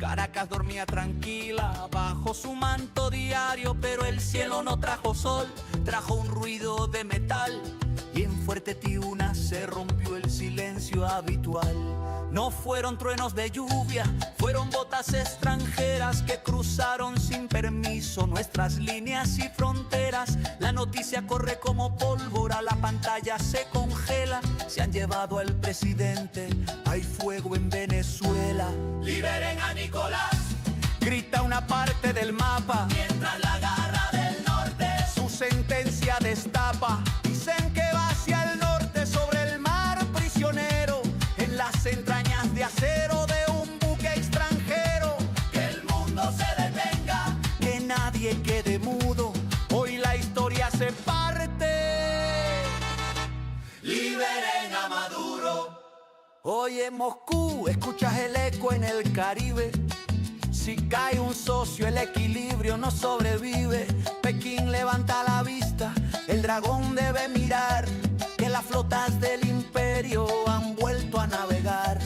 Caracas dormía tranquila bajo su manto diario, pero el cielo no trajo sol, trajo un ruido de metal. Y en Fuerte Tiuna se rompió el silencio habitual. No fueron truenos de lluvia, fueron botas extranjeras que cruzaron sin permiso nuestras líneas y fronteras. La noticia corre como pólvora, la pantalla se congela. Se han llevado al presidente, hay fuego en Venezuela. Liberen a Nicolás, grita una parte del mapa, mientras la garra del norte su sentencia destapa. Dicen que va hacia el norte sobre el mar prisionero, en las entrañas de acero de un buque extranjero. Que el mundo se detenga, que nadie quede mudo, hoy la historia se parte. Liberen a Maduro. Hoy en Moscú escuchas el eco en el Caribe. Si cae un socio, el equilibrio no sobrevive. Pekín levanta la vista, el dragón debe mirar que las flotas del imperio han vuelto a navegar.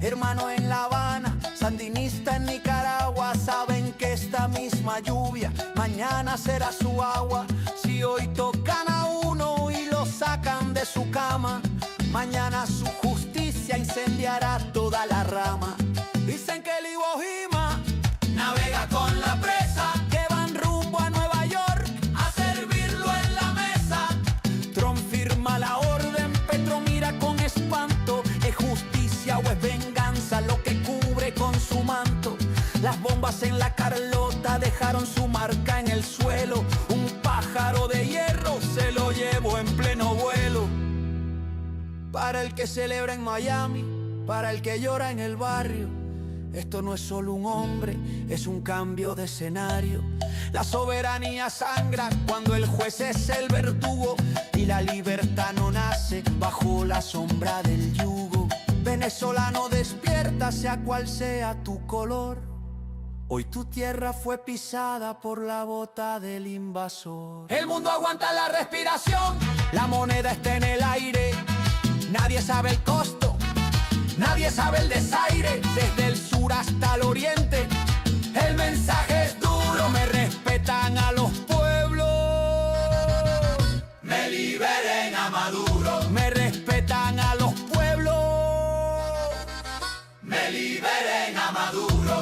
Hermano en La Habana, sandinista en Nicaragua, saben que esta misma lluvia mañana será su agua. Si hoy tocan a uno y lo sacan de su cama, mañana su justicia incendiará toda la rama. Dicen que el Iwo Jima navega con la presa, que van rumbo a Nueva York a servirlo en la mesa. Trump firma la orden, Petro mira con espanto. ¿Es justicia o es venganza lo que cubre con su manto? Las bombas en la Carlota dejaron su marca en el suelo. Un pájaro de hierro se lo llevó en pleno vuelo. Para el que celebra en Miami, para el que llora en el barrio, esto no es solo un hombre, es un cambio de escenario. La soberanía sangra cuando el juez es el verdugo y la libertad no nace bajo la sombra del yugo. Venezolano, despierta, sea cual sea tu color. Hoy tu tierra fue pisada por la bota del invasor. El mundo aguanta la respiración, la moneda está en el aire. Nadie sabe el costo, nadie sabe el desaire. Desde el sur hasta el oriente, el mensaje es duro. Me respetan a los pueblos, me liberen a Maduro. Me respetan a los pueblos, me liberen a Maduro.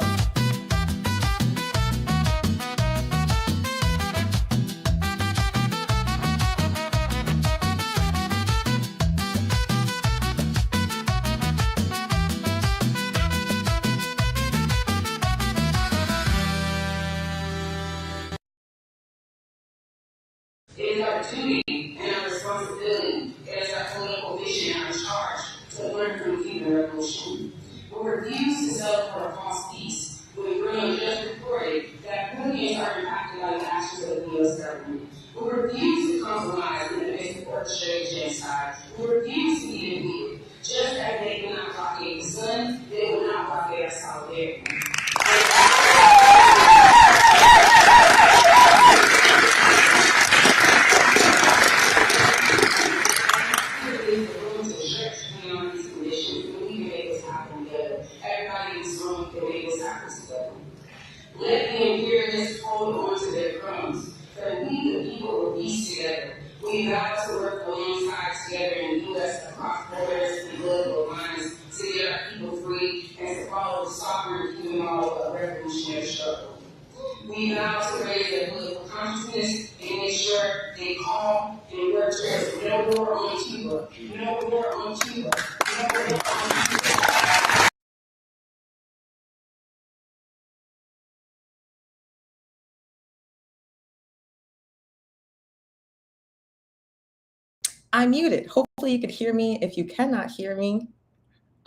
It is our duty and our responsibility as our political vision and our charge to learn from the Cuban Revolution. We refuse to settle for a false peace. We bring just reported that Peruvians are impacted by the actions of the U.S. government. We refuse to compromise in the midst of orchestrated genocide. We refuse to be defeated. Just as they will not blockade the sun, they will not blockade our solidarity. Let the imperialists hold on to their crumbs, but we, the people, will piece together. We vow to work alongside together in the U.S. across borders and political lines to get our people free and to follow the sovereign human model of revolutionary struggle. We vow to raise their political consciousness and make sure they call and work towards no war on Cuba, no war on Cuba, no war on Cuba. I'm muted. Hopefully you could hear me. If you cannot hear me,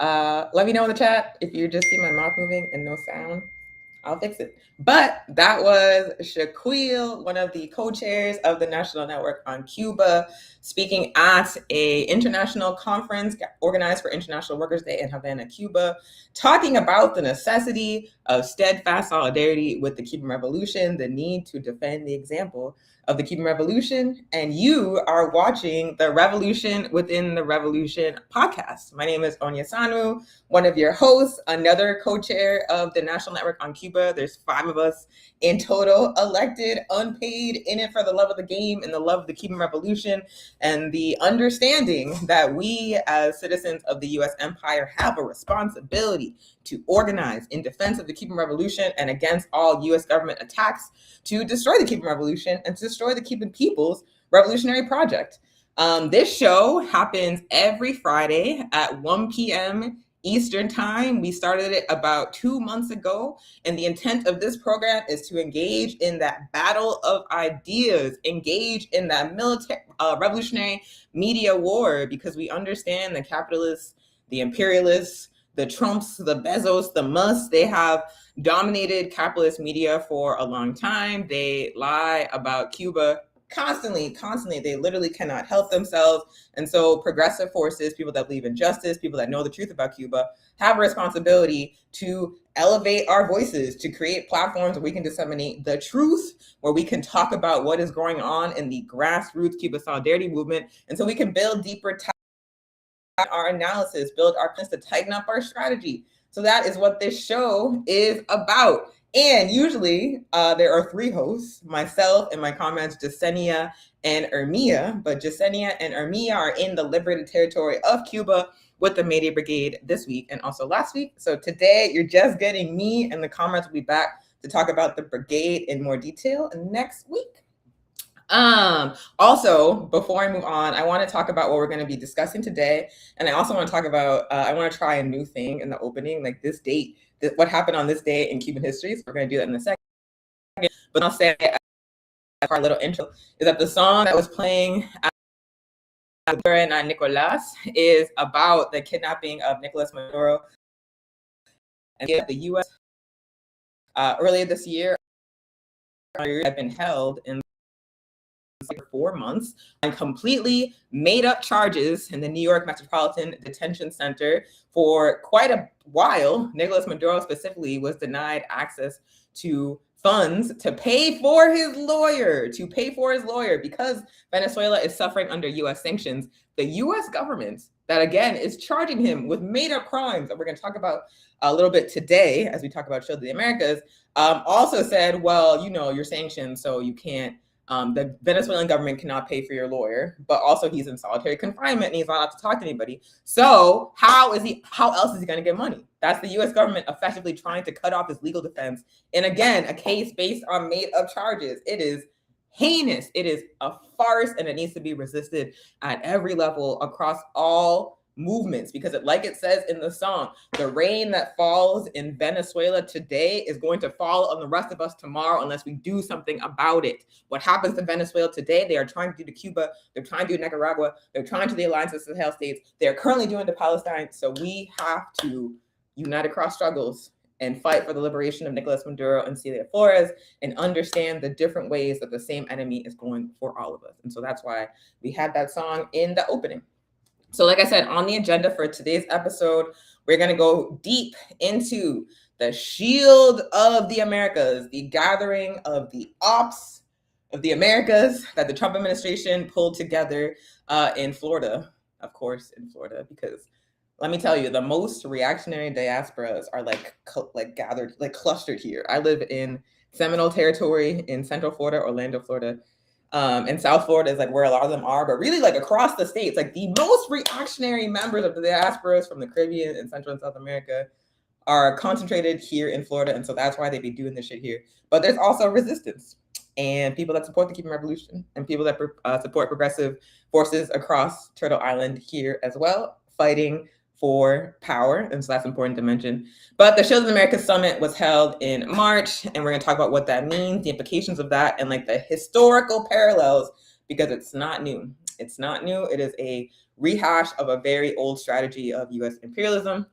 let me know in the chat. If you just see my mouth moving and no sound, I'll fix it. But that was Shaquille, one of the co-chairs of the National Network on Cuba, speaking at a international conference organized for International Workers' Day in Havana, Cuba, talking about the necessity of steadfast solidarity with the Cuban Revolution, the need to defend the example of the Cuban Revolution, and you are watching the Revolution Within the Revolution podcast. My name is Onya Sanu, one of your hosts, another co-chair of the National Network on Cuba. There's 5 of us in total, elected, unpaid, in it for the love of the game and the love of the Cuban Revolution, and the understanding that we as citizens of the U.S. empire have a responsibility to organize in defense of the Cuban Revolution and against all U.S. government attacks to destroy the Cuban Revolution and to destroy the Cuban people's revolutionary project. This show happens every Friday at 1 p.m. Eastern Time. We started it about 2 months ago, and the intent of this program is to engage in that battle of ideas, engage in that military revolutionary media war, because we understand the capitalists, the imperialists, the Trumps, the Bezos, the Musks, they have dominated capitalist media for a long time. They lie about Cuba constantly. They literally cannot help themselves. And so progressive forces, people that believe in justice, people that know the truth about Cuba, have a responsibility to elevate our voices, to create platforms where we can disseminate the truth, where we can talk about what is going on in the grassroots Cuba Solidarity movement. And so we can build deeper our analysis, build our plans to tighten up our strategy. So that is what this show is about. And usually there are 3 hosts, myself and my comments, Jasenia and Ermia. But Jasenia and Ermia are in the liberated territory of Cuba with the May Day Brigade this week and also last week. So today you're just getting me, and the comments will be back to talk about the brigade in more detail next week. Also, before I move on, I want to talk about what we're going to be discussing today. And I also want to talk about, I want to try a new thing in the opening, like this date, what happened on this day in Cuban history. So we're going to do that in a second. But I'll say, our little intro is that the song that was playing at Nicolas is about the kidnapping of Nicolas Maduro. And the U.S. Earlier this year have been held in 4 months on completely made up charges in the New York Metropolitan Detention Center for quite a while. Nicolas Maduro specifically was denied access to funds to pay for his lawyer, because Venezuela is suffering under U.S. sanctions. The U.S. government, that again is charging him with made up crimes that we're going to talk about a little bit today as we talk about Show to the Americas, also said, well, you know, you're sanctioned, so you can't, the Venezuelan government cannot pay for your lawyer, but also he's in solitary confinement and he's not allowed to talk to anybody. So how else is he going to get money? That's the U.S. government effectively trying to cut off his legal defense. And again, a case based on made up charges. It is heinous. It is a farce, and it needs to be resisted at every level across all movements, because like it says in the song, the rain that falls in Venezuela today is going to fall on the rest of us tomorrow unless we do something about it. What happens to Venezuela today, they are trying to do to Cuba, they're trying to do to Nicaragua, they're trying to the Alliance of Sahel states, they're currently doing to Palestine. So we have to unite across struggles and fight for the liberation of Nicolas Maduro and Celia Flores, and understand the different ways that the same enemy is going for all of us. And so that's why we had that song in the opening. So like I said, on the agenda for today's episode, we're going to go deep into the Shield of the Americas, the gathering of the ops of the Americas that the Trump administration pulled together in Florida, of course, in Florida, because let me tell you, the most reactionary diasporas are gathered, clustered here. I live in Seminole territory in Central Florida, Orlando, Florida. And South Florida is where a lot of them are, but really across the states, the most reactionary members of the diasporas from the Caribbean and Central and South America are concentrated here in Florida. And so that's why they be doing this shit here. But there's also resistance and people that support the Cuban Revolution and people that support progressive forces across Turtle Island here as well, fighting for power. And so that's important to mention. But the Shield of the Americas Summit was held in March, and we're going to talk about what that means, the implications of that, and the historical parallels, because it's not new. It's not new. It is a rehash of a very old strategy of U.S. imperialism.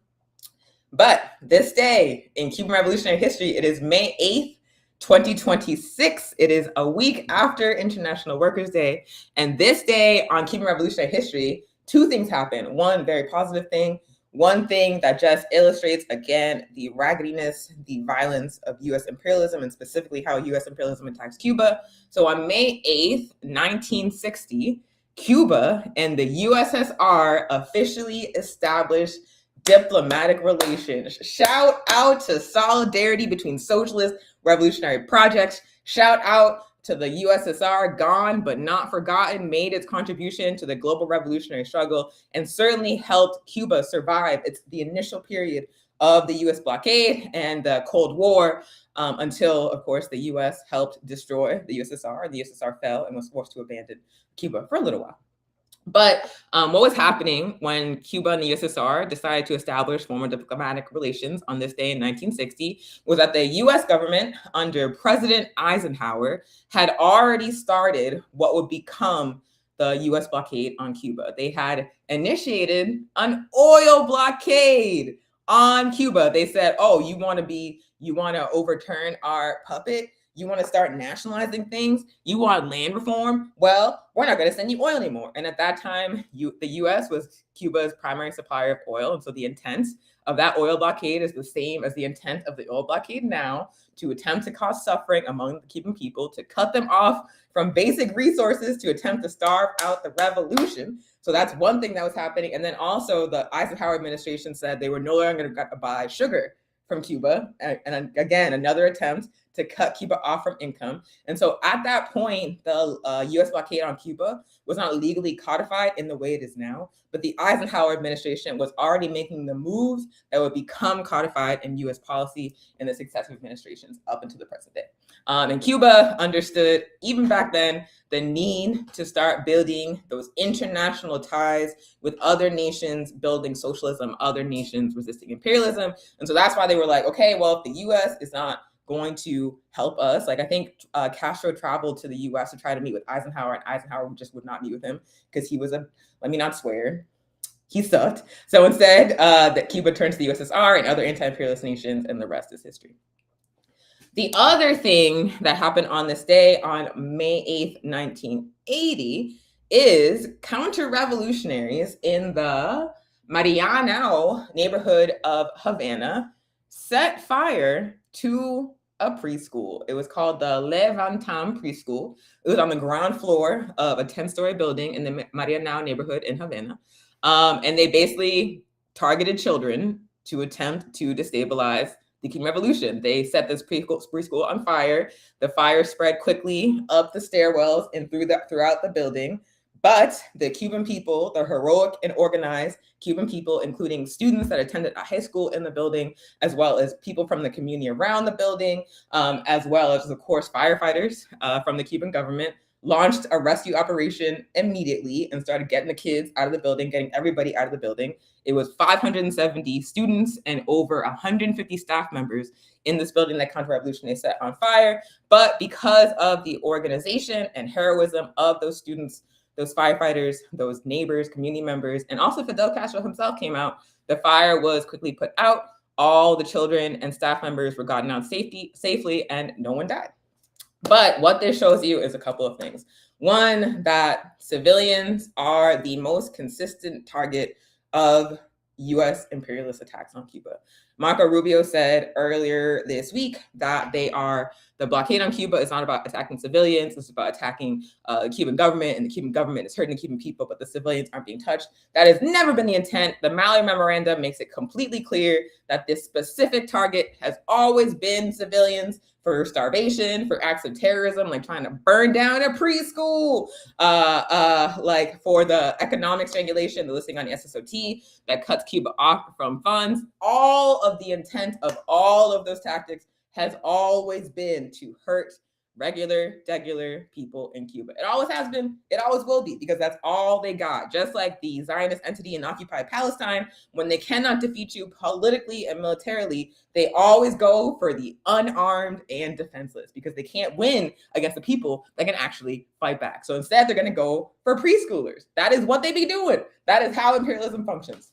But this day in Cuban revolutionary history, it is May 8th, 2026. It is a week after International Workers' Day. And this day on Cuban revolutionary history, 2 things happen. One very positive thing. one thing that just illustrates, again, the raggediness, the violence of U.S. imperialism, and specifically how U.S. imperialism attacks Cuba. So on May 8th, 1960, Cuba and the USSR officially established diplomatic relations. Shout out to solidarity between socialist revolutionary projects. Shout out to the USSR, gone but not forgotten, made its contribution to the global revolutionary struggle, and certainly helped Cuba survive the initial period of the US blockade and the Cold War, until, of course, the US helped destroy the USSR. The USSR fell and was forced to abandon Cuba for a little while. But what was happening when Cuba and the USSR decided to establish formal diplomatic relations on this day in 1960 was that the US government under President Eisenhower had already started what would become the US blockade on Cuba. They had initiated an oil blockade on Cuba. They said, oh, you want to overturn our puppet? You want to start nationalizing things? You want land reform? Well, we're not going to send you oil anymore. And at that time, the U.S. was Cuba's primary supplier of oil. And so the intent of that oil blockade is the same as the intent of the oil blockade now, to attempt to cause suffering among the Cuban people, to cut them off from basic resources, to attempt to starve out the revolution. So that's one thing that was happening. And then also the Eisenhower administration said they were no longer going to buy sugar from Cuba. And again, another attempt to cut Cuba off from income. And so at that point, the US blockade on Cuba was not legally codified in the way it is now, but the Eisenhower administration was already making the moves that would become codified in US policy in the successive administrations up until the present day. And Cuba understood, even back then, the need to start building those international ties with other nations, building socialism, other nations resisting imperialism. And so that's why they were like, okay, well, if the US is not going to help us. Like, I think Castro traveled to the US to try to meet with Eisenhower, and Eisenhower just would not meet with him because he was let me not swear, he sucked. So instead, that Cuba turned to the USSR and other anti-imperialist nations, and the rest is history. The other thing that happened on this day, on May 8th, 1980, is counter-revolutionaries in the Marianao neighborhood of Havana set fire to a preschool. It was called the Levantam Preschool. It was on the ground floor of a 10-story building in the Marianao neighborhood in Havana. And they basically targeted children to attempt to destabilize the Cuban Revolution. They set this preschool on fire. The fire spread quickly up the stairwells and throughout the building. But the Cuban people, the heroic and organized Cuban people, including students that attended a high school in the building, as well as people from the community around the building, as well as, of course, firefighters from the Cuban government, launched a rescue operation immediately and started getting the kids out of the building, getting everybody out of the building. It was 570 students and over 150 staff members in this building that counter-revolution they set on fire. But because of the organization and heroism of those students, those firefighters, those neighbors, community members, and also Fidel Castro himself came out, the fire was quickly put out. All the children and staff members were gotten out safely, and no one died. But what this shows you is a couple of things. One, that civilians are the most consistent target of US imperialist attacks on Cuba. Marco Rubio said earlier this week that the blockade on Cuba is not about attacking civilians, it's about attacking the Cuban government, and the Cuban government is hurting the Cuban people, but the civilians aren't being touched. That has never been the intent. The Mallory Memorandum makes it completely clear that this specific target has always been civilians, for starvation, for acts of terrorism, like trying to burn down a preschool, like for the economic strangulation, the listing on the SSOT that cuts Cuba off from funds. All of the intent of all of those tactics has always been to hurt regular people in Cuba. It always has been, it always will be, because that's all they got. Just like the Zionist entity in occupied Palestine, when they cannot defeat you politically and militarily, they always go for the unarmed and defenseless, because they can't win against the people that can actually fight back. So instead, they're going to go for preschoolers. That is what they be doing. That is how imperialism functions.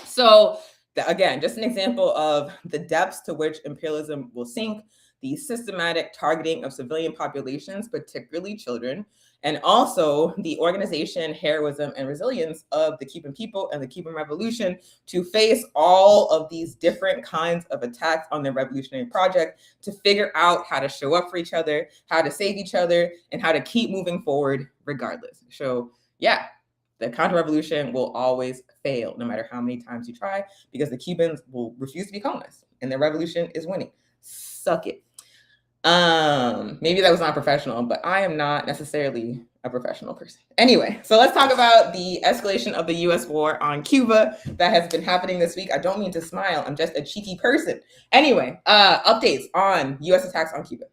So again, just an example of the depths to which imperialism will sink, the systematic targeting of civilian populations, particularly children, and also the organization, heroism, and resilience of the Cuban people and the Cuban Revolution to face all of these different kinds of attacks on their revolutionary project, to figure out how to show up for each other, how to save each other, and how to keep moving forward regardless. So yeah, the counter-revolution will always fail, no matter how many times you try, because the Cubans will refuse to be colonized, and their revolution is winning. Suck it. Maybe that was not professional, but I am not necessarily a professional person. Anyway, so let's talk about the escalation of the US war on Cuba that has been happening this week. I don't mean to smile, I'm just a cheeky person. Anyway, updates on US attacks on Cuba.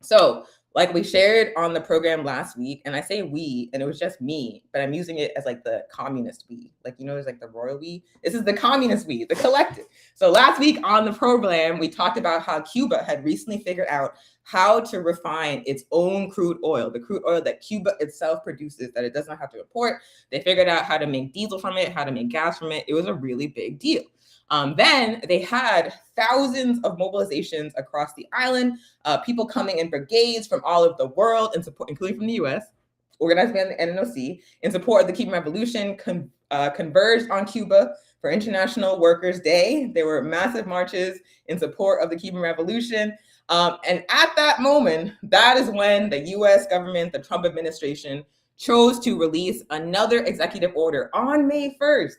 So, like we shared on the program last week, and I say we, and it was just me, but I'm using it as like the communist we. Like, you know, there's like the royal we. This is the communist we, the collective. So last week on the program, we talked about how Cuba had recently figured out how to refine its own crude oil, the crude oil that Cuba itself produces, that it does not have to import. They figured out how to make diesel from it, how to make gas from it. It was a really big deal. Then they had thousands of mobilizations across the island, people coming in brigades from all over the world, and support, including from the US, organized by the NNOC, in support of the Cuban Revolution, converged on Cuba for International Workers' Day. There were massive marches in support of the Cuban Revolution. And at that moment, that is when the US government, the Trump administration, chose to release another executive order on May 1st,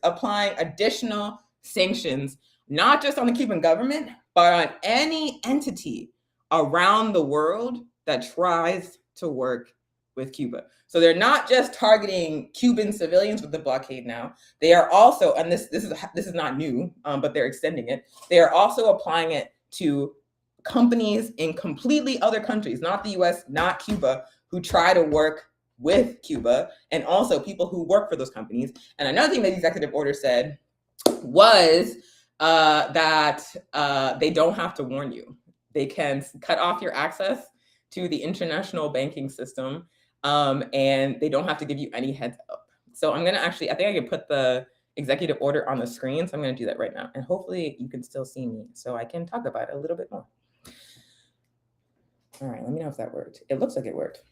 applying additional sanctions, not just on the Cuban government, but on any entity around the world that tries to work with Cuba. So they're not just targeting Cuban civilians with the blockade now. They are also, and this is not new, but they're extending it. They are also applying it to companies in completely other countries, not the US, not Cuba, who try to work with Cuba, and also people who work for those companies. And another thing that the executive order said was that they don't have to warn you. They can cut off your access to the international banking system, and they don't have to give you any heads up. So I'm gonna actually, I think I can put the executive order on the screen. So I'm gonna do that right now. And hopefully you can still see me so I can talk about it a little bit more. All right, let me know if that worked. It looks like it worked.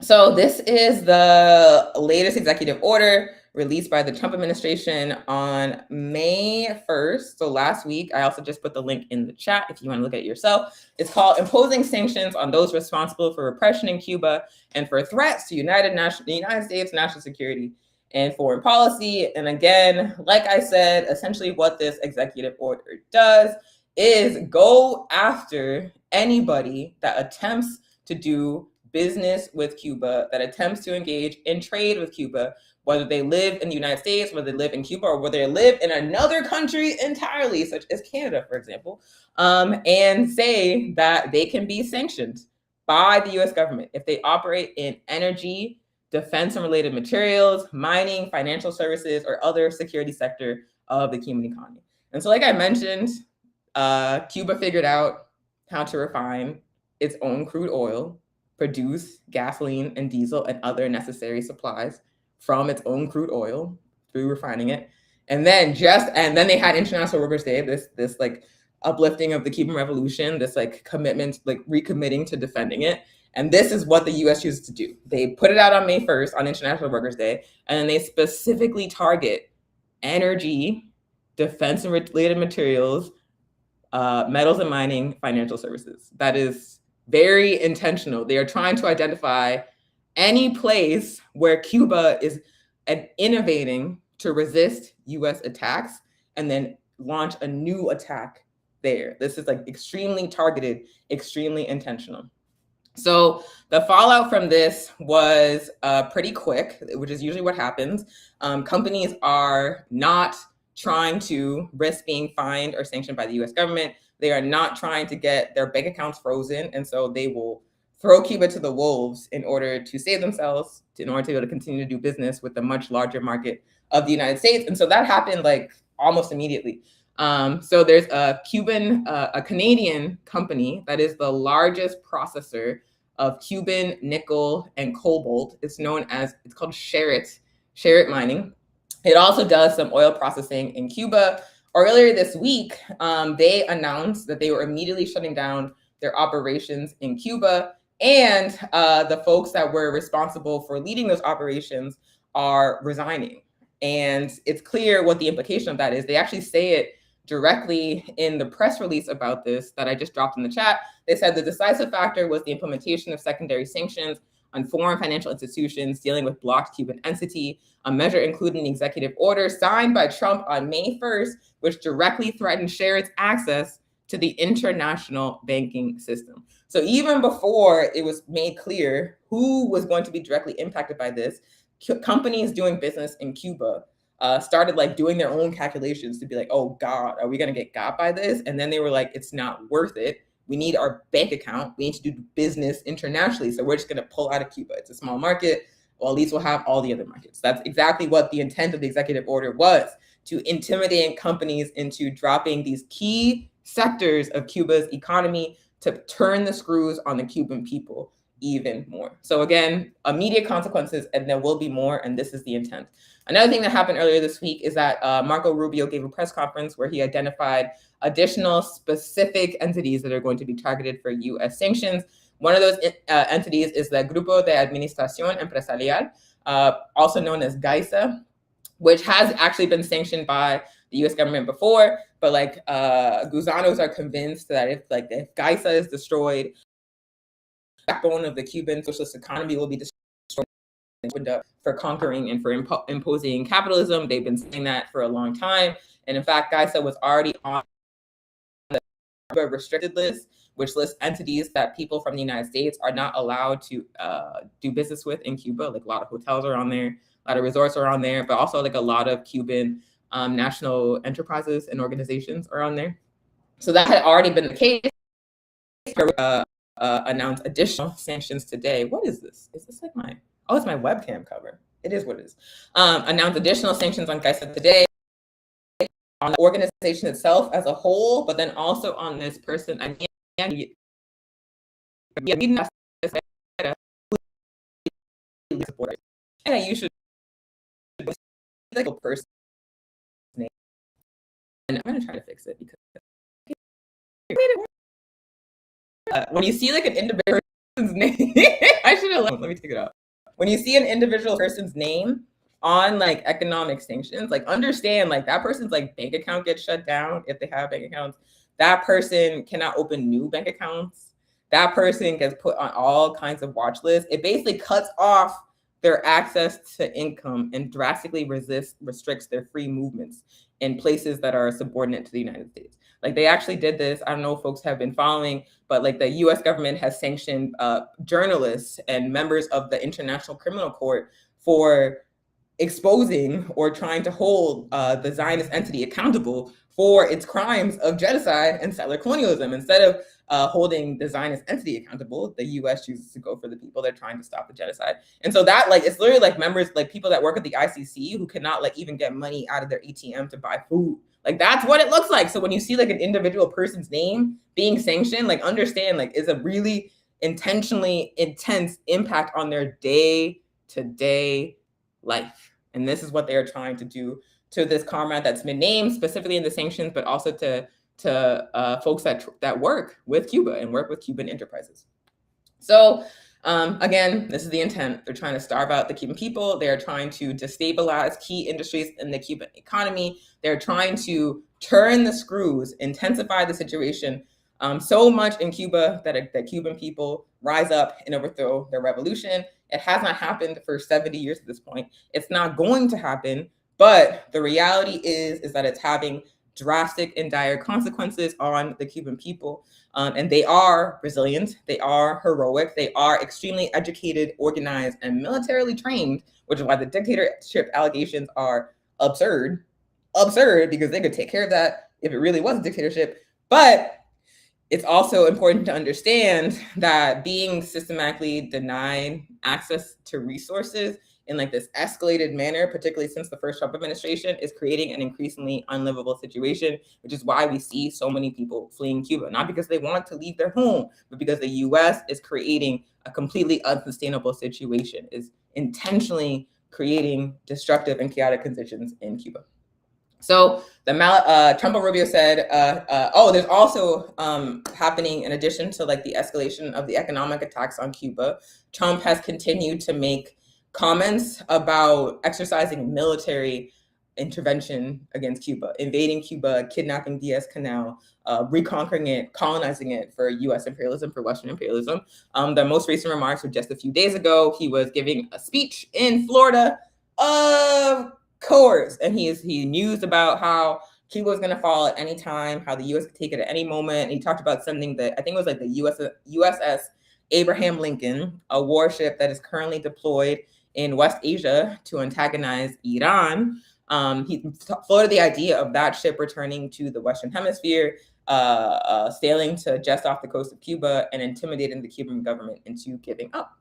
So this is the latest executive order released by the Trump administration on May 1st. So last week, I also just put the link in the chat if you want to look at it yourself. It's called Imposing Sanctions on Those Responsible for Repression in Cuba and for Threats to the United States National Security and Foreign Policy. And again, like I said, essentially what this executive order does is go after anybody that attempts to do business with Cuba, that attempts to engage in trade with Cuba, whether they live in the United States, whether they live in Cuba, or whether they live in another country entirely, such as Canada, for example, and say that they can be sanctioned by the US government if they operate in energy, defense and related materials, mining, financial services, or other security sector of the Cuban economy. And so like I mentioned, Cuba figured out how to refine its own crude oil, produce gasoline and diesel and other necessary supplies from its own crude oil through refining it. And then they had International Workers' Day, this like uplifting of the Cuban Revolution, this like commitment, like recommitting to defending it. And this is what the US chooses to do. They put it out on May 1st on International Workers' Day, and then they specifically target energy, defense and related materials, metals and mining, financial services. That is very intentional. They are trying to identify any place where Cuba is innovating to resist US attacks and then launch a new attack there. This is like extremely targeted, extremely intentional. So the fallout from this was pretty quick, which is usually what happens. Companies are not trying to risk being fined or sanctioned by the US government. They are not trying to get their bank accounts frozen. And so they will throw Cuba to the wolves in order to save themselves, in order to be able to continue to do business with the much larger market of the United States. And so that happened like almost immediately. So there's a Canadian company that is the largest processor of Cuban nickel and cobalt. It's called Sherritt Mining. It also does some oil processing in Cuba. Earlier this week, they announced that they were immediately shutting down their operations in Cuba, and the folks that were responsible for leading those operations are resigning. And it's clear what the implication of that is. They actually say it directly in the press release about this that I just dropped in the chat. They said the decisive factor was the implementation of secondary sanctions on foreign financial institutions dealing with blocked Cuban entity, a measure including the executive order signed by Trump on May 1st, which directly threatened Sherrod's access to the international banking system. So even before it was made clear who was going to be directly impacted by this, companies doing business in Cuba started like doing their own calculations to be like, oh God, are we gonna get got by this? And then they were like, it's not worth it. We need our bank account. We need to do business internationally. So we're just gonna pull out of Cuba. It's a small market. Well, at least we'll have all the other markets. That's exactly what the intent of the executive order was, to intimidate companies into dropping these key sectors of Cuba's economy to turn the screws on the Cuban people even more. So again, immediate consequences, and there will be more, and this is the intent. Another thing that happened earlier this week is that Marco Rubio gave a press conference where he identified additional specific entities that are going to be targeted for U.S. sanctions. One of those entities is the Grupo de Administración Empresarial, also known as GAISA, which has actually been sanctioned by the U.S. government before, but like Gusanos are convinced that if GAISA is destroyed, the backbone of the Cuban socialist economy will be destroyed for conquering and for imposing capitalism. They've been saying that for a long time. And in fact, GAISA was already on the restricted list, which lists entities that people from the United States are not allowed to do business with in Cuba. Like a lot of hotels are on there, a lot of resorts are on there, but also like a lot of Cuban national enterprises and organizations are on there. So that had already been the case. Announced additional sanctions today. What is this? Is this like my, oh, it's my webcam cover. It is what it is. Announced additional sanctions on GAISA today, on the organization itself as a whole, but then also on this person. And you should like a person name. And I'm gonna try to fix it because when you see like an individual person's name, I should have let me take it out. When you see an individual person's name on like economic sanctions, like understand like that person's like bank account gets shut down if they have bank accounts. That person cannot open new bank accounts. That person gets put on all kinds of watch lists. It basically cuts off their access to income and drastically restricts their free movements in places that are subordinate to the United States. Like they actually did this. I don't know if folks have been following, but like the US government has sanctioned journalists and members of the International Criminal Court for exposing or trying to hold the Zionist entity accountable for its crimes of genocide and settler colonialism. Instead of holding the Zionist entity accountable, the US chooses to go for the people that are trying to stop the genocide. And so that like, it's literally like members, like people that work at the ICC who cannot like even get money out of their ATM to buy food. Like that's what it looks like. So when you see like an individual person's name being sanctioned, like understand like it's a really intentionally intense impact on their day-to-day life. And this is what they're trying to do to this comrade that's been named specifically in the sanctions, but also to folks that work with Cuba and work with Cuban enterprises. So again, this is the intent. They're trying to starve out the Cuban people. They're trying to destabilize key industries in the Cuban economy. They're trying to turn the screws, intensify the situation so much in Cuba that Cuban people rise up and overthrow their revolution. It has not happened for 70 years at this point. It's not going to happen, but the reality is that it's having drastic and dire consequences on the Cuban people. And they are resilient, they are heroic, they are extremely educated, organized, and militarily trained, which is why the dictatorship allegations are absurd because they could take care of that if it really was a dictatorship. But it's also important to understand that being systematically denied access to resources in like this escalated manner, particularly since the first Trump administration, is creating an increasingly unlivable situation, which is why we see so many people fleeing Cuba, not because they want to leave their home, but because the US is creating a completely unsustainable situation, is intentionally creating destructive and chaotic conditions in Cuba. So Trump and Rubio said, there's also happening, in addition to like the escalation of the economic attacks on Cuba, Trump has continued to make comments about exercising military intervention against Cuba, invading Cuba, kidnapping Diaz-Canel, reconquering it, colonizing it for U.S. imperialism, for Western imperialism. The most recent remarks were just a few days ago. He was giving a speech in Florida. Of course, and he mused about how Cuba was going to fall at any time, how the U.S. could take it at any moment. And he talked about sending I think it was like the USS Abraham Lincoln, a warship that is currently deployed in West Asia to antagonize Iran. He floated the idea of that ship returning to the Western Hemisphere, sailing to just off the coast of Cuba and intimidating the Cuban government into giving up.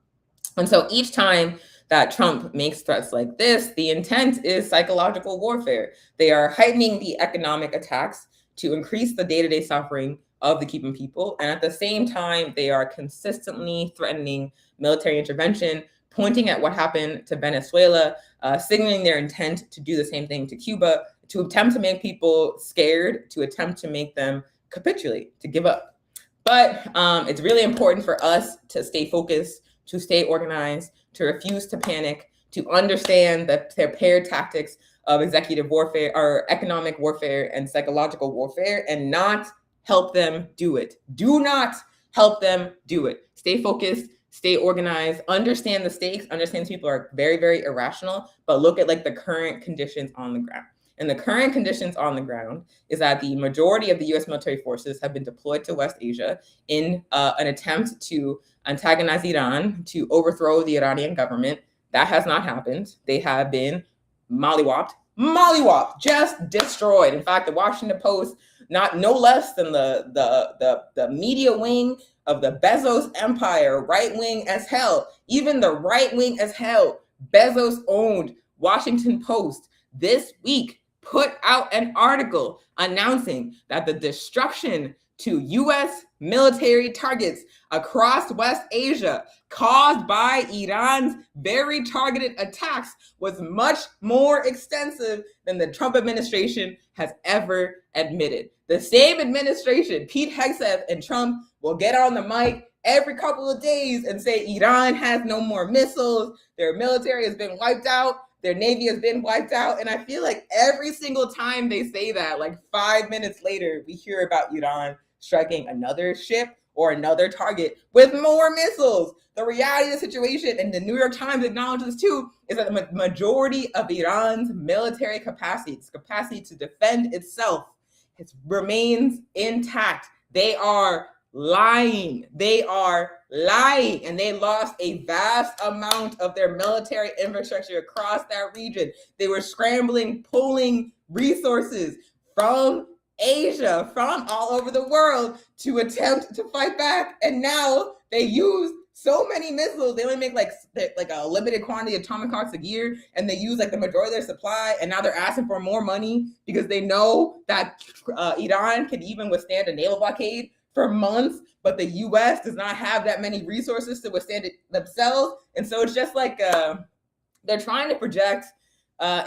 And so each time that Trump makes threats like this, the intent is psychological warfare. They are heightening the economic attacks to increase the day-to-day suffering of the Cuban people. And at the same time, they are consistently threatening military intervention, pointing at what happened to Venezuela, signaling their intent to do the same thing to Cuba, to attempt to make people scared, to attempt to make them capitulate, to give up. But it's really important for us to stay focused, to stay organized, to refuse to panic, to understand that their paired tactics of executive warfare or economic warfare and psychological warfare, and not help them do it. Do not help them do it. Stay focused, stay organized, understand the stakes, understand people are very, very irrational, but look at like the current conditions on the ground. And the current conditions on the ground is that the majority of the U.S. military forces have been deployed to West Asia in an attempt to antagonize Iran, to overthrow the Iranian government. That has not happened. They have been mollywopped, just destroyed. In fact, the Washington Post, no less than the media wing of the Bezos empire, right wing as hell, even the right wing as hell, Bezos owned Washington Post this week put out an article announcing that the destruction to U.S. military targets across West Asia caused by Iran's very targeted attacks was much more extensive than the Trump administration has ever admitted. The same administration, Pete Hegseth and Trump, will get on the mic every couple of days and say Iran has no more missiles, their military has been wiped out, their Navy has been wiped out. And I feel like every single time they say that, like 5 minutes later, we hear about Iran striking another ship or another target with more missiles. The reality of the situation, and the New York Times acknowledges this too, is that the majority of Iran's military capacity, its capacity to defend itself, remains intact. They are lying. And they lost a vast amount of their military infrastructure across that region. They were scrambling, pulling resources from Asia, from all over the world to attempt to fight back. And now they use so many missiles. They only make like a limited quantity of Tomahawks a year, and they use like the majority of their supply. And now they're asking for more money because they know that Iran can even withstand a naval blockade for months, but the U.S. does not have that many resources to withstand it themselves. And so it's just like they're trying to project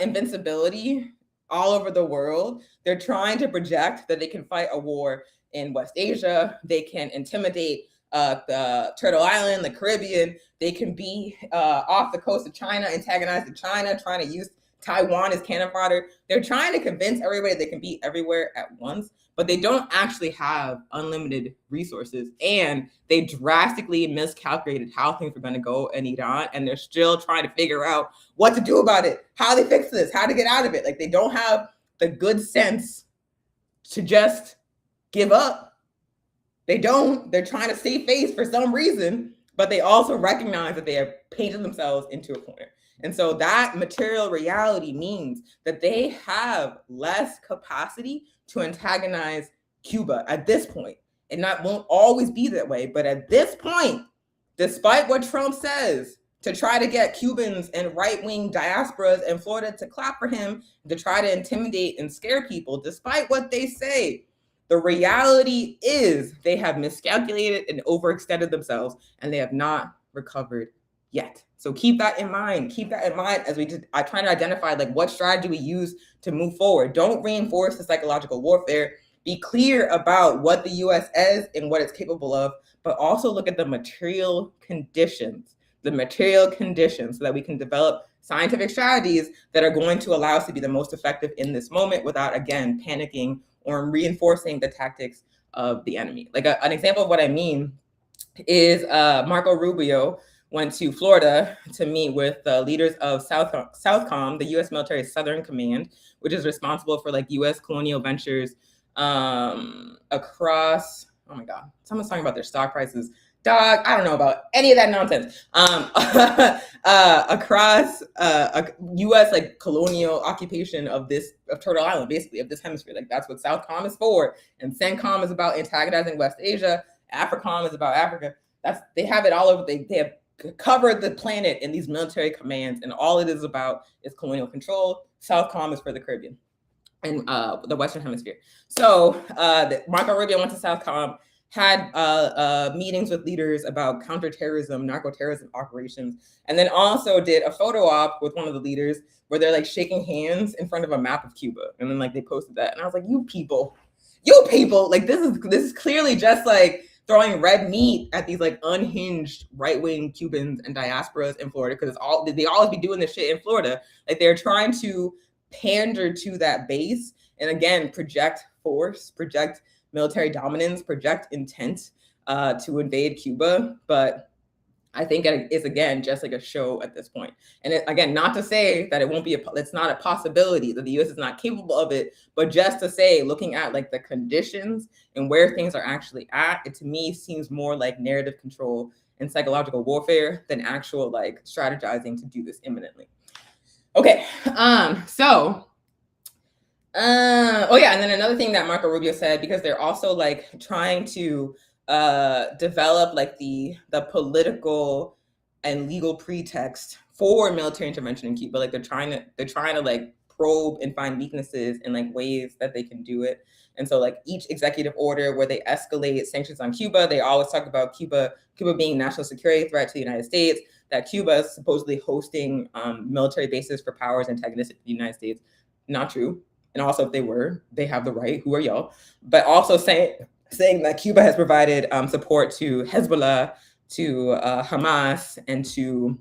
invincibility all over the world. They're trying to project that they can fight a war in West Asia. They can intimidate the Turtle Island, the Caribbean. They can be off the coast of China, antagonize China, trying to use Taiwan as cannon fodder. They're trying to convince everybody they can be everywhere at once, but they don't actually have unlimited resources. And they drastically miscalculated how things were going to go in Iran. And they're still trying to figure out what to do about it, how they fix this, how to get out of it. Like, they don't have the good sense to just give up. They don't. They're trying to save face for some reason, but they also recognize that they have painted themselves into a corner. And so that material reality means that they have less capacity to antagonize Cuba at this point. And that won't always be that way. But at this point, despite what Trump says, to try to get Cubans and right-wing diasporas in Florida to clap for him, to try to intimidate and scare people, despite what they say, the reality is they have miscalculated and overextended themselves, and they have not recovered yet. So keep that in mind. Keep that in mind as I try to identify like what strategy we use to move forward. Don't reinforce the psychological warfare. Be clear about what the U.S. is and what it's capable of, but also look at the material conditions so that we can develop scientific strategies that are going to allow us to be the most effective in this moment without, again, panicking or reinforcing the tactics of the enemy. Like an example of what I mean is Marco Rubio went to Florida to meet with the leaders of Southcom, the U.S. military Southern Command, which is responsible for like U.S. colonial ventures across, oh my God, someone's talking about their stock prices. Dog, I don't know about any of that nonsense. Across a U.S. like colonial occupation of Turtle Island, basically of this hemisphere. Like that's what Southcom is for, and CENTCOM is about antagonizing West Asia. AFRICOM is about Africa. They have it all over. They have covered the planet in these military commands, and all it is about is colonial control. Southcom is for the Caribbean and the Western Hemisphere. So Marco Rubio went to Southcom, had meetings with leaders about counterterrorism, narco-terrorism operations, and then also did a photo op with one of the leaders where they're like shaking hands in front of a map of Cuba, and then like they posted that, and I was like, you people, like this is clearly just like throwing red meat at these like unhinged right-wing Cubans and diasporas in Florida, because they always be doing this shit in Florida. Like they're trying to pander to that base and again project force, project military dominance, project intent to invade Cuba. But I think it's again just like a show at this point. And again, not to say that it won't be it's not a possibility that the U.S. is not capable of it, but just to say, looking at like the conditions and where things are actually at, it to me seems more like narrative control and psychological warfare than actual like strategizing to do this imminently. Okay, and then another thing that Marco Rubio said, because they're also like trying to develop like the political and legal pretext for military intervention in Cuba. Like they're trying to like probe and find weaknesses in like ways that they can do it. And so like each executive order where they escalate sanctions on Cuba, they always talk about Cuba being a national security threat to the United States, that Cuba is supposedly hosting military bases for powers antagonistic to the United States. Not true. And also if they were, they have the right, who are y'all? But also saying that Cuba has provided support to Hezbollah, to Hamas, and to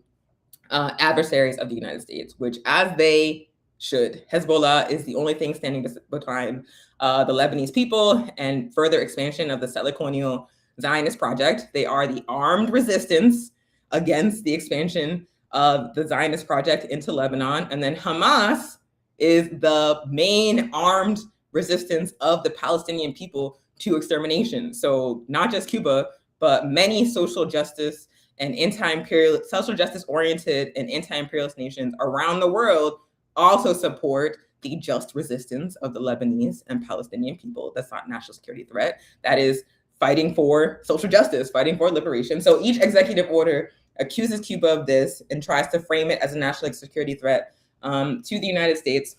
adversaries of the United States, which as they should. Hezbollah is the only thing standing behind the Lebanese people and further expansion of the settler colonial Zionist project. They are the armed resistance against the expansion of the Zionist project into Lebanon. And then Hamas is the main armed resistance of the Palestinian people to extermination. So not just Cuba, but many social justice and social justice oriented and anti-imperialist nations around the world also support the just resistance of the Lebanese and Palestinian people. That's not a national security threat. That is fighting for social justice, fighting for liberation. So each executive order accuses Cuba of this and tries to frame it as a national security threat to the United States.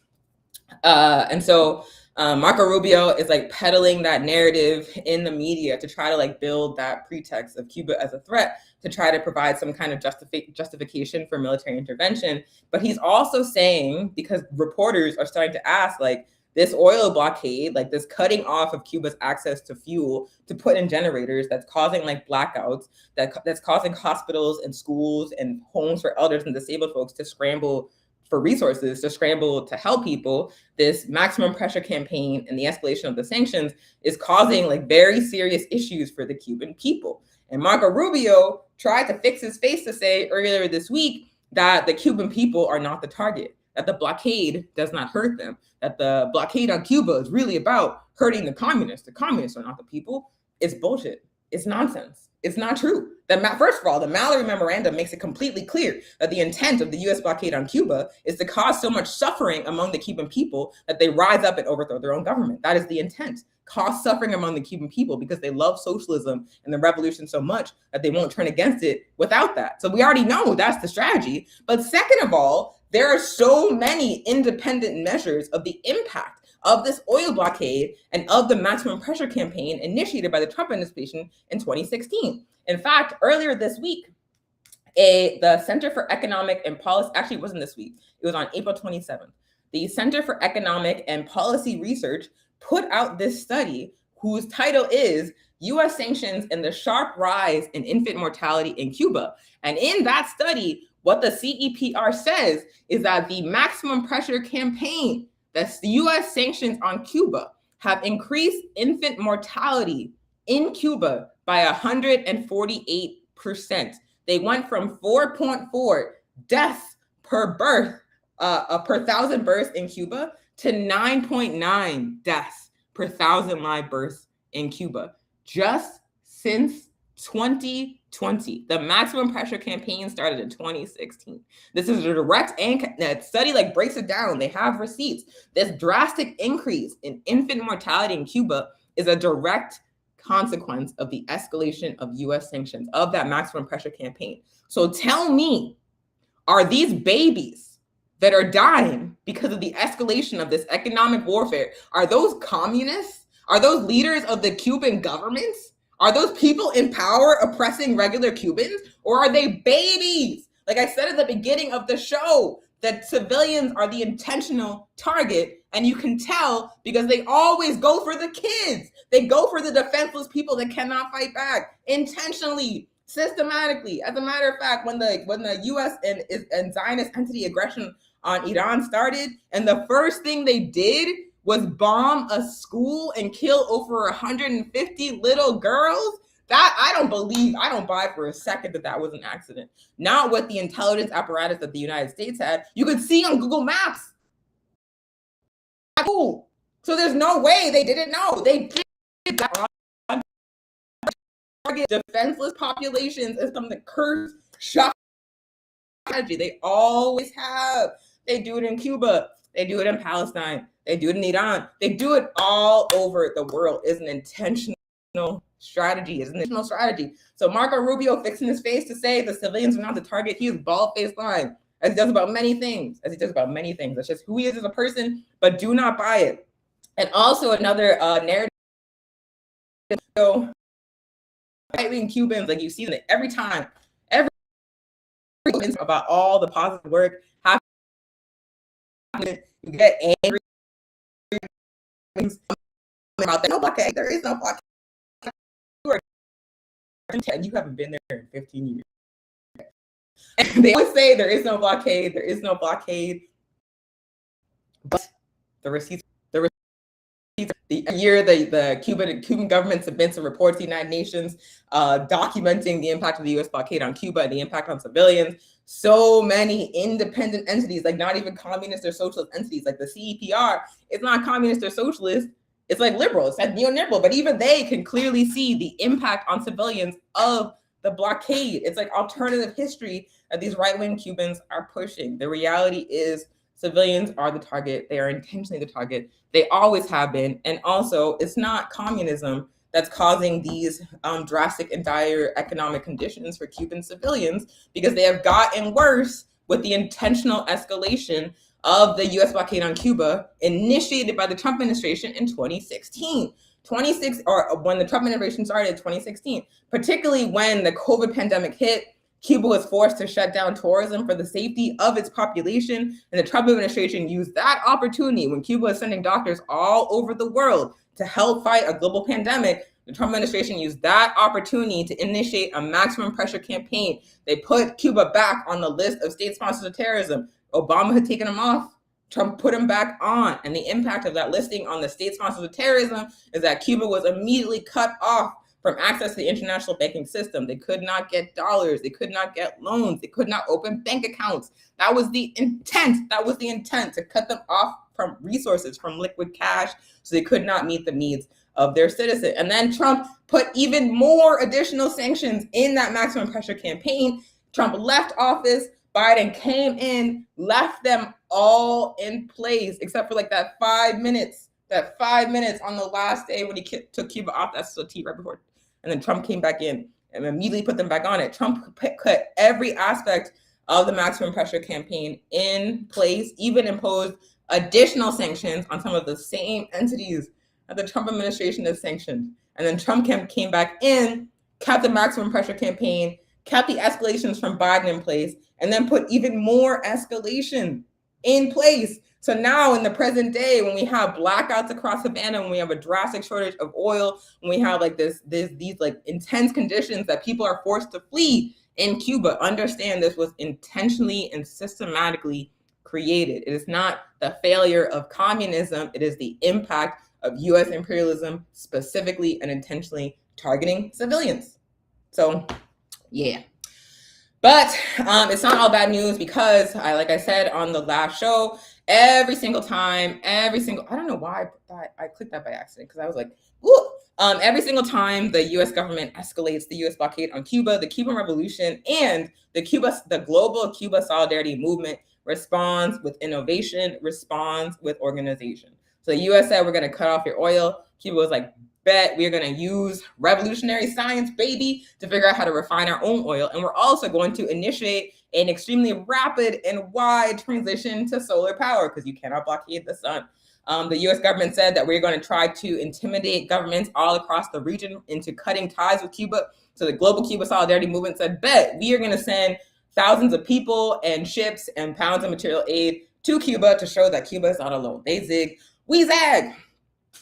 And so Marco Rubio is like peddling that narrative in the media to try to like build that pretext of Cuba as a threat, to try to provide some kind of justification for military intervention. But he's also saying, because reporters are starting to ask, like, this oil blockade, like this cutting off of Cuba's access to fuel to put in generators, that's causing like blackouts, that's causing hospitals and schools and homes for elders and disabled folks to scramble for resources, to scramble to help people. This maximum pressure campaign and the escalation of the sanctions is causing like very serious issues for the Cuban people. And Marco Rubio tried to fix his face to say earlier this week that the Cuban people are not the target, that the blockade does not hurt them, that the blockade on Cuba is really about hurting the communists. The communists are not the people. It's bullshit. It's nonsense. It's not true. First of all, the Mallory Memorandum makes it completely clear that the intent of the U.S. blockade on Cuba is to cause so much suffering among the Cuban people that they rise up and overthrow their own government. That is the intent. Cause suffering among the Cuban people because they love socialism and the revolution so much that they won't turn against it without that. So we already know that's the strategy. But second of all, there are so many independent measures of the impact of this oil blockade and of the maximum pressure campaign initiated by the Trump administration in 2016. In fact, earlier this week, The Center for Economic and Policy, actually it wasn't this week, it was on April 27th. The Center for Economic and Policy Research put out this study whose title is U.S. Sanctions and the Sharp Rise in Infant Mortality in Cuba. And in that study, what the CEPR says is that the maximum pressure campaign, that's the U.S. sanctions on Cuba, have increased infant mortality in Cuba by 148%. They went from 4.4 deaths per birth, per thousand births in Cuba, to 9.9 deaths per thousand live births in Cuba, just since 2020. The maximum pressure campaign started in 2016. This is a direct study, like breaks it down. They have receipts. This drastic increase in infant mortality in Cuba is a direct consequence of the escalation of U.S. sanctions, of that maximum pressure campaign. So tell me, are these babies that are dying because of the escalation of this economic warfare, are those communists? Are those leaders of the Cuban government? Are those people in power oppressing regular Cubans? Or are they babies? Like I said at the beginning of the show, that civilians are the intentional target, and you can tell because they always go for the kids. They go for the defenseless people that cannot fight back, intentionally, systematically. As a matter of fact, when the U.S. and Zionist entity aggression on Iran started, and the first thing they did was bomb a school and kill over 150 little girls, that I don't buy for a second that was an accident. Not with the intelligence apparatus that the United States had. You could see on Google Maps. So there's no way they didn't know. They did that. Target defenseless populations is some of the cursed shock strategy. They always have. They do it in Cuba. They do it in Palestine. They do it in Iran. They do it all over the world. It's an intentional strategy. It's an intentional strategy. So Marco Rubio fixing his face to say the civilians are not the target. He is bald-faced lying, as he does about many things. That's just who he is as a person, but do not buy it. And also another narrative. So right-wing Cubans, like you see it every time, about all the positive work happening. You get angry about that. No blockade. There is no blockade. You haven't been there in 15 years. And they always say there is no blockade. There is no blockade. But the receipts. The year the Cuban government submits a report to the United Nations documenting the impact of the U.S. blockade on Cuba and the impact on civilians. So many independent entities, like not even communist or socialist entities, like the CEPR, it's not communist or socialist. It's like liberal. It's like neoliberal. But even they can clearly see the impact on civilians of the blockade. It's like alternative history that these right-wing Cubans are pushing. The reality is civilians are the target. They are intentionally the target. They always have been. And also, it's not communism that's causing these drastic and dire economic conditions for Cuban civilians, because they have gotten worse with the intentional escalation of the U.S. blockade on Cuba, initiated by the Trump administration in 2016. Or when the Trump administration started in 2016, particularly when the COVID pandemic hit. Cuba was forced to shut down tourism for the safety of its population, and the Trump administration used that opportunity when Cuba was sending doctors all over the world to help fight a global pandemic. The Trump administration used that opportunity to initiate a maximum pressure campaign. They put Cuba back on the list of state sponsors of terrorism. Obama had taken them off. Trump put them back on, and the impact of that listing on the state sponsors of terrorism is that Cuba was immediately cut off from access to the international banking system. They could not get dollars. They could not get loans. They could not open bank accounts. That was the intent. To cut them off from resources, from liquid cash, so they could not meet the needs of their citizens. And then Trump put even more additional sanctions in that maximum pressure campaign. Trump left office. Biden came in, left them all in place, except for like that 5 minutes on the last day when he took Cuba off that SOT right before. And then Trump came back in and immediately put them back on it. Trump cut every aspect of the maximum pressure campaign in place, even imposed additional sanctions on some of the same entities that the Trump administration has sanctioned. And then Trump came back in, kept the maximum pressure campaign, kept the escalations from Biden in place, and then put even more escalation in place. So now in the present day, when we have blackouts across Havana, when we have a drastic shortage of oil, when we have like these like intense conditions that people are forced to flee in Cuba, understand this was intentionally and systematically created. It is not the failure of communism, it is the impact of US imperialism, specifically and intentionally targeting civilians. So yeah. But it's not all bad news, because like I said on the last show, every single time, I don't know why I clicked that by accident, because I was like, ooh. Every single time the US government escalates the US blockade on Cuba, the Cuban Revolution and the global Cuba Solidarity Movement responds with innovation, responds with organization. So the US said, we're going to cut off your oil. Cuba was like, bet, we're going to use revolutionary science, baby, to figure out how to refine our own oil. And we're also going to initiate an extremely rapid and wide transition to solar power, because you cannot blockade the sun. The US government said that we're going to try to intimidate governments all across the region into cutting ties with Cuba. So the global Cuba Solidarity Movement said, bet, we are going to send thousands of people and ships and pounds of material aid to Cuba to show that Cuba is not alone. They zig, we zag.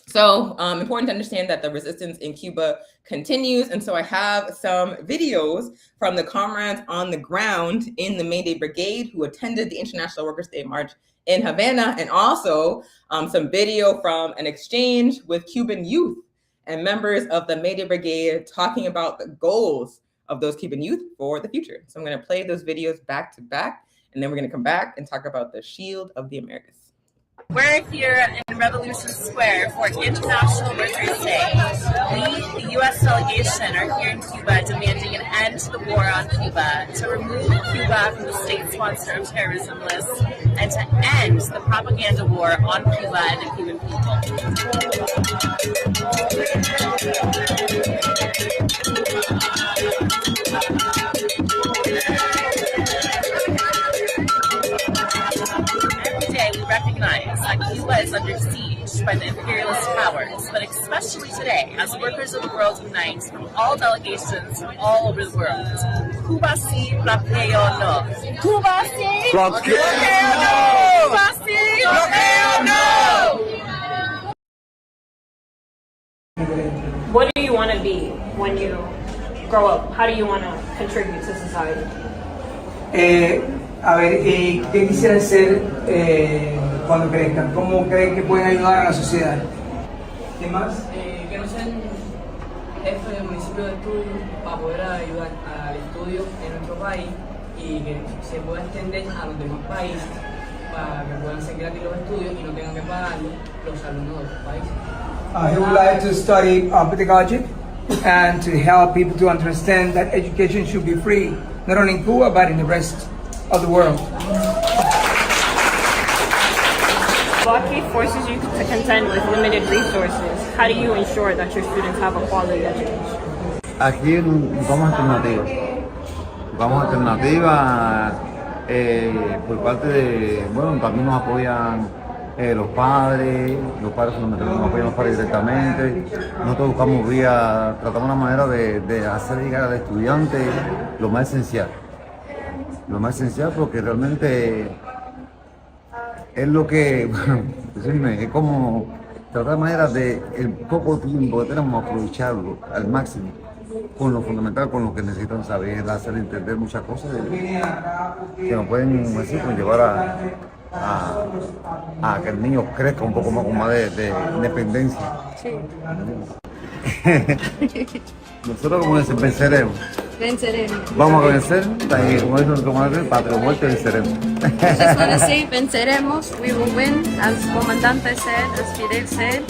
So important to understand that the resistance in Cuba continues. And so I have some videos from the comrades on the ground in the May Day Brigade who attended the International Workers' Day March in Havana, and also some video from an exchange with Cuban youth and members of the May Day Brigade talking about the goals of those Cuban youth for the future. So I'm going to play those videos back to back, and then we're going to come back and talk about the Shield of the Americas. We're here in Revolution Square for International Workers' Day. We, the U.S. delegation, are here in Cuba demanding an end to the war on Cuba, to remove Cuba from the state sponsor of terrorism list, and to end the propaganda war on Cuba and the Cuban Every day we recognize that Cuba is under siege by the imperialist powers, but especially today, as workers of the world unite from all delegations from all over the world. Cuba sí, bloqueo no. Cuba sí, bloqueo no. Cuba sí, bloqueo no. What do you want to be when you grow up? How do you want to contribute to society? ¿Qué quisieran ser cuando crezcan? ¿Cómo creen que pueden ayudar a la sociedad? ¿Qué más? Que no sean jefes del municipio de estudio para poder ayudar al estudio en nuestro país y que se pueda extender a los demás países para que puedan ser gratis los estudios y no tengan que pagarlo los alumnos de otros países. He would like to study pedagogy and to help people to understand that education should be free, not only in Cuba but in the rest of the world. Blockade forces you to contend with limited resources. How do you ensure that your students have a quality education? Aquí vamos alternativa por parte de, bueno, también nos apoyan los padres fundamentalmente nos apoyan los padres directamente. Nosotros buscamos tratamos una manera de hacer llegar al estudiante lo más esencial porque realmente es lo que, es como tratar maneras de el poco tiempo que tenemos aprovecharlo al máximo con lo fundamental, con lo que necesitan saber, hacer entender muchas cosas que nos pueden llevar a que el niño crezca un poco más con más de independencia. Sí. Nosotros como venceremos. Vamos a vencer, como es nuestro madre, patria o muerte, venceremos. Just want to say, venceremos, we will win, as Comandante said, as Fidel said,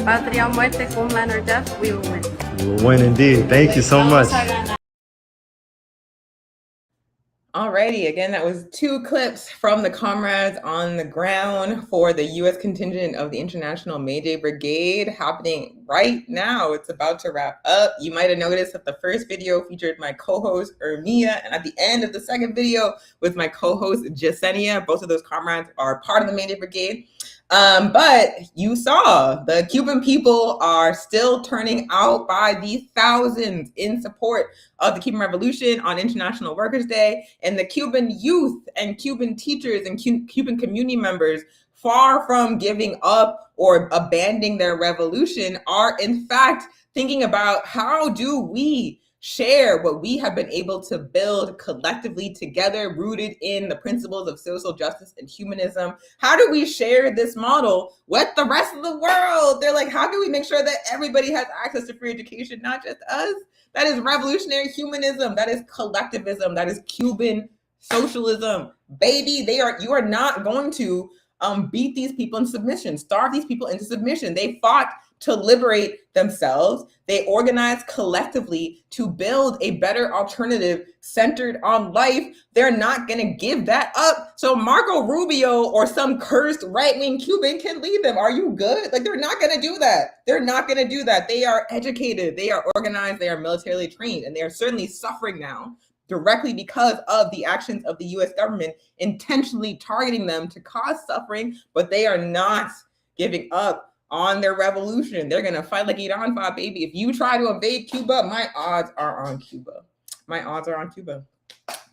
patria o muerte, homeland or death, we will win. We will win indeed. Thank you so much. Alrighty, again, that was 2 clips from the comrades on the ground for the U.S. contingent of the International May Day Brigade happening right now. It's about to wrap up. You might have noticed that the first video featured my co-host Ermia, and at the end of the second video was my co-host Jasenia. Both of those comrades are part of the May Day Brigade. But you saw the Cuban people are still turning out by the thousands in support of the Cuban Revolution on International Workers' Day. And the Cuban youth and Cuban teachers and Cuban community members, far from giving up or abandoning their revolution, are in fact thinking about how do we share what we have been able to build collectively together, rooted in the principles of social justice and humanism. How do we share this model with the rest of the world? They're like, how do we make sure that everybody has access to free education, not just us? That is revolutionary humanism. That is collectivism. That is Cuban socialism. Baby, you are not going to beat these people in submission, starve these people into submission. They fought to liberate themselves. They organized collectively to build a better alternative centered on life. They're not going to give that up. So Marco Rubio or some cursed right-wing Cuban can lead them. Are you good? Like, they're not going to do that. They're not going to do that. They are educated. They are organized. They are militarily trained. And they are certainly suffering now directly because of the actions of the U.S. government intentionally targeting them to cause suffering, but they are not giving up on their revolution. They're going to fight like Iran fought, baby. If you try to invade Cuba, my odds are on Cuba. My odds are on Cuba.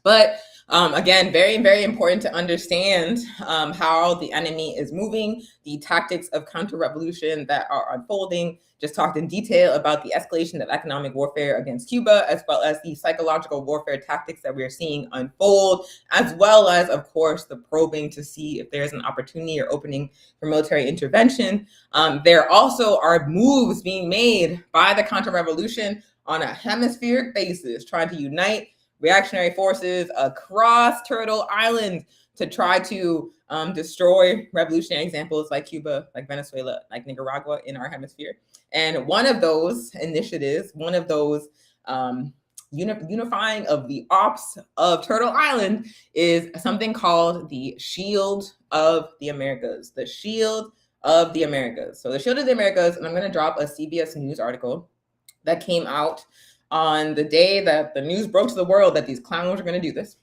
But again, very, very important to understand how the enemy is moving, the tactics of counter-revolution that are unfolding. Just talked in detail about the escalation of economic warfare against Cuba, as well as the psychological warfare tactics that we're seeing unfold, as well as, of course, the probing to see if there's an opportunity or opening for military intervention. There also are moves being made by the counter-revolution on a hemispheric basis, trying to unite reactionary forces across Turtle Island to try to destroy revolutionary examples like Cuba, like Venezuela, like Nicaragua in our hemisphere. And one of those initiatives, one of those unifying of the ops of Turtle Island is something called the Shield of the Americas. The Shield of the Americas. So the Shield of the Americas, and I'm going to drop a CBS News article that came out on the day that the news broke to the world that these clowns were going to do this.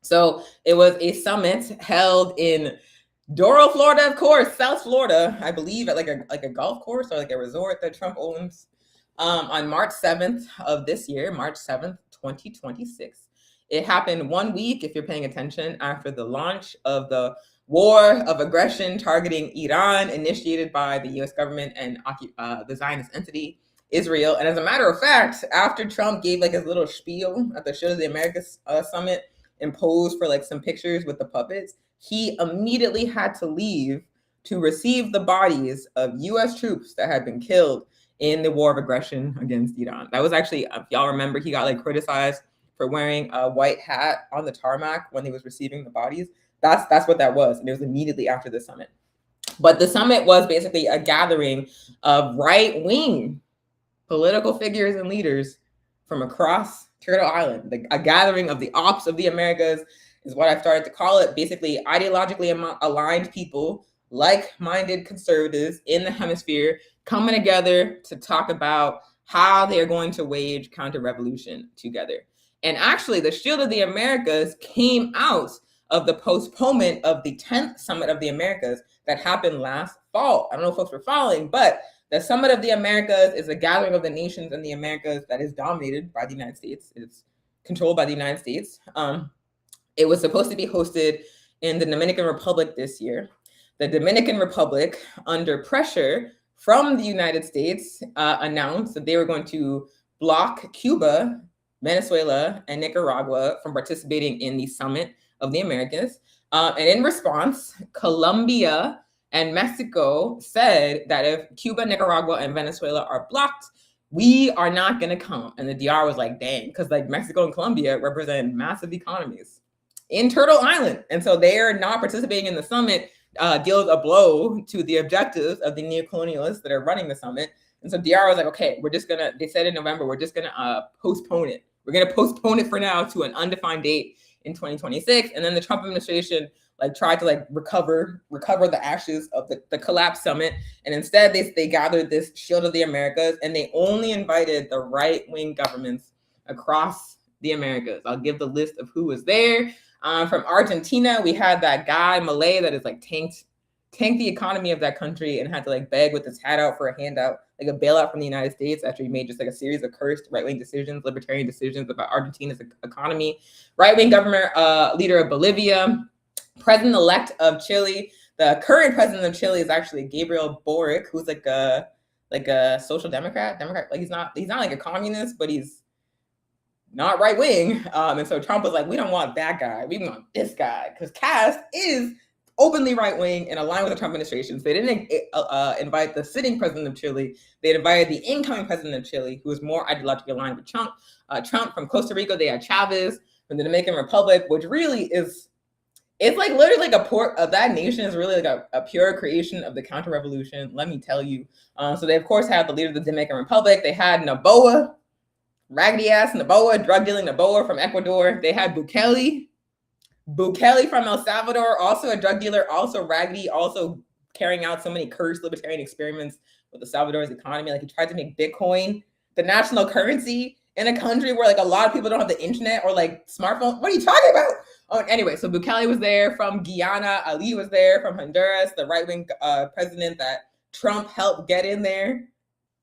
So it was a summit held in Doral, Florida, of course, South Florida, I believe, at like a golf course or like a resort that Trump owns, on March 7th of this year, March 7th, 2026. It happened 1 week, if you're paying attention, after the launch of the war of aggression targeting Iran, initiated by the U.S. government and the Zionist entity, Israel. And as a matter of fact, after Trump gave like his little spiel at the Shield of the Americas summit and posed for like some pictures with the puppets, he immediately had to leave to receive the bodies of U.S. troops that had been killed in the war of aggression against Iran. That was actually, if y'all remember, he got like criticized for wearing a white hat on the tarmac when he was receiving the bodies. That's what that was. And it was immediately after the summit. But the summit was basically a gathering of right-wing political figures and leaders from across Turtle Island. A gathering of the ops of the Americas is what I've started to call it. Basically, ideologically aligned people, like-minded conservatives in the hemisphere, coming together to talk about how they are going to wage counter-revolution together. And actually, the Shield of the Americas came out of the postponement of the 10th Summit of the Americas that happened last fall. I don't know if folks were following, but the Summit of the Americas is a gathering of the nations in the Americas that is dominated by the United States. It's controlled by the United States. It was supposed to be hosted in the Dominican Republic this year. The Dominican Republic, under pressure from the United States, announced that they were going to block Cuba, Venezuela, and Nicaragua from participating in the Summit of the Americas. And in response, Colombia and Mexico said that if Cuba, Nicaragua, and Venezuela are blocked, we are not going to come. And the DR was like, dang, because like Mexico and Colombia represent massive economies in Turtle Island. And so they are not participating in the summit, deals a blow to the objectives of the neocolonialists that are running the summit. And so DR was like, okay, they said in November, we're just going to postpone it. We're going to postpone it for now to an undefined date in 2026. And then the Trump administration tried to recover the ashes of the collapsed summit. And instead they gathered this Shield of the Americas, and they only invited the right-wing governments across the Americas. I'll give the list of who was there. From Argentina, we had that guy, Malay, that is tanked tanked the economy of that country and had to like beg with his hat out for a handout, like a bailout from the United States after he made just like a series of cursed right-wing decisions, libertarian decisions about Argentina's economy. Right-wing government leader of Bolivia, president-elect of Chile. The current president of Chile is actually Gabriel Boric, who's like a social democrat. Like he's not like a communist, but he's not right wing. And so Trump was like, we don't want that guy, we want this guy, because Cast is openly right wing and aligned with the Trump administration. So they didn't invite the sitting president of Chile. They invited the incoming president of Chile, who was more ideologically aligned with Trump. Trump from Costa Rica, they had Chavez from the Dominican Republic, which really is, it's like literally like a port of that nation is really like a pure creation of the counter-revolution, let me tell you. So they of course had the leader of the Dominican Republic. They had Noboa, raggedy ass Noboa, drug dealing Noboa from Ecuador. They had Bukele from El Salvador, also a drug dealer, also raggedy, also carrying out so many cursed libertarian experiments with El Salvador's economy. Like he tried to make Bitcoin the national currency in a country where like a lot of people don't have the internet or like smartphones. What are you talking about? Oh, anyway, so Bukele was there from Guyana. Ali was there from Honduras. The right-wing president that Trump helped get in there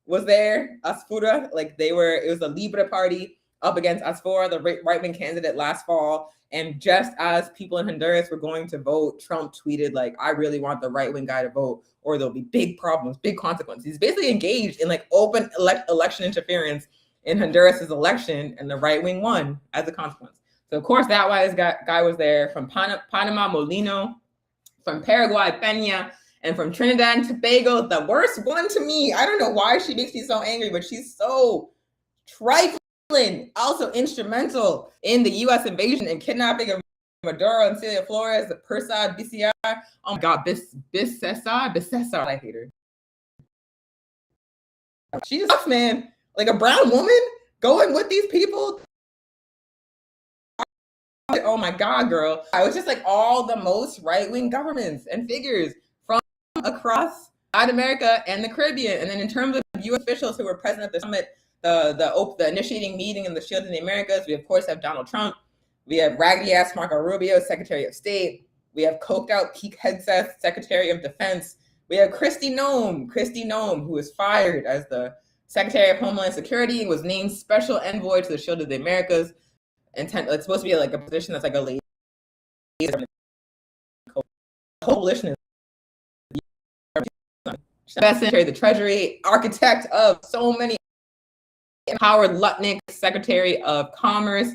was there. Asfura, like it was the Libre party up against Asfura, the right-wing candidate last fall. And just as people in Honduras were going to vote, Trump tweeted like, I really want the right-wing guy to vote or there'll be big problems, big consequences. He's basically engaged in like open election interference in Honduras' election, and the right wing won as a consequence. So of course that wise guy was there. From Panama, Molino, from Paraguay, Peña, and from Trinidad and Tobago, the worst one to me. I don't know why she makes me so angry, but she's so trifling. Also instrumental in the U.S. invasion and kidnapping of Maduro and Celia Flores, the Persad BCI. Oh my God, Bissessar, I hate her. She just sucks, man. Like a brown woman going with these people. Oh my God, girl. I was just like all the most right-wing governments and figures from across Latin America and the Caribbean. And then in terms of U.S. officials who were present at the summit, the initiating meeting in the Shield of the Americas, we of course have Donald Trump. We have raggedy ass Marco Rubio, Secretary of State. We have coked out Pete Hegseth, Secretary of Defense. We have Kristi Noem, who was fired as the Secretary of Homeland Security, was named Special Envoy to the Shield of the Americas. It's supposed to be like a position that's like a lady coalition. Secretary of the Treasury, architect of so many. Howard Lutnick, Secretary of Commerce.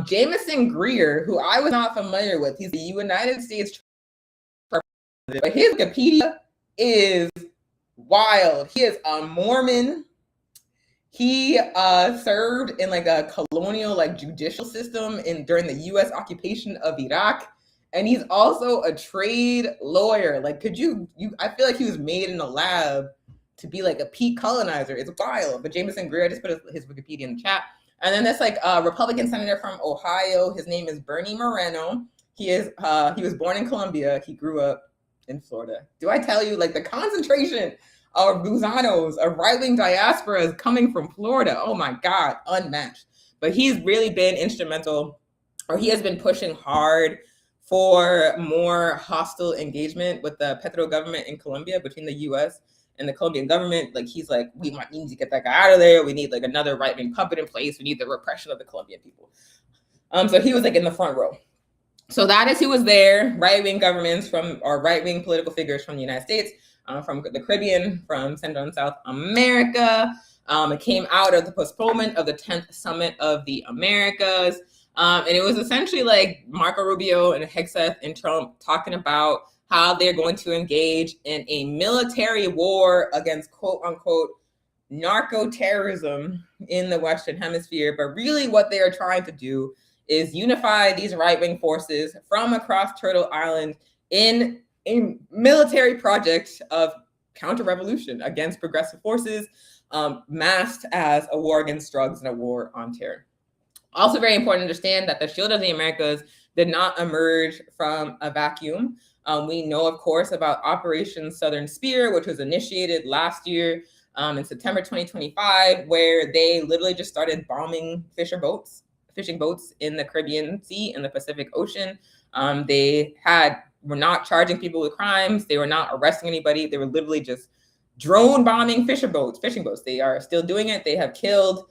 Jameson Greer, who I was not familiar with. He's the United States president, but his Wikipedia is wild. He is a Mormon. He served in like a colonial like judicial system during the U.S. occupation of Iraq, and he's also a trade lawyer. Like, I feel like he was made in a lab to be like a peak colonizer. It's wild. But Jameson Greer, I just put his Wikipedia in the chat. And then there's like a Republican senator from Ohio. His name is Bernie Moreno. He was born in Colombia. He grew up in Florida. Do I tell you, like the concentration of Gusanos, of right-wing diasporas coming from Florida? Oh my God, unmatched. But he's really been instrumental, or he has been pushing hard for more hostile engagement with the Petro government in Colombia, between the U.S. and the Colombian government. Like he's like, we need to get that guy out of there. We need like another right-wing puppet in place. We need the repression of the Colombian people. So he was like in the front row. So that is who was there, right-wing governments or right-wing political figures from the United States, from the Caribbean, from Central and South America. It came out of the postponement of the 10th Summit of the Americas. And it was essentially like Marco Rubio and Hegseth and Trump talking about how they're going to engage in a military war against quote unquote narco-terrorism in the Western Hemisphere. But really what they are trying to do is unify these right-wing forces from across Turtle Island in a military project of counter-revolution against progressive forces, masked as a war against drugs and a war on terror. Also very important to understand that the Shield of the Americas did not emerge from a vacuum. We know, of course, about Operation Southern Spear, which was initiated last year in September 2025, where they literally just started bombing fishing boats in the Caribbean Sea and the Pacific Ocean. They had were not charging people with crimes. They were not arresting anybody. They were literally just drone bombing fishing boats. They are still doing it. They have killed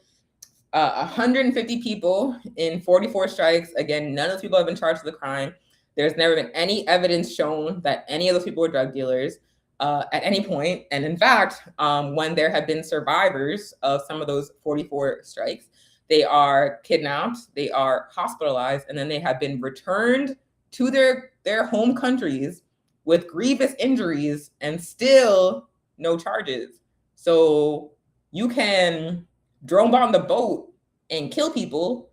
150 people in 44 strikes. Again, none of those people have been charged with a crime. There's never been any evidence shown that any of those people were drug dealers at any point. And in fact, when there have been survivors of some of those 44 strikes, they are kidnapped, they are hospitalized, and then they have been returned to their home countries with grievous injuries and still no charges. So you can drone bomb the boat and kill people,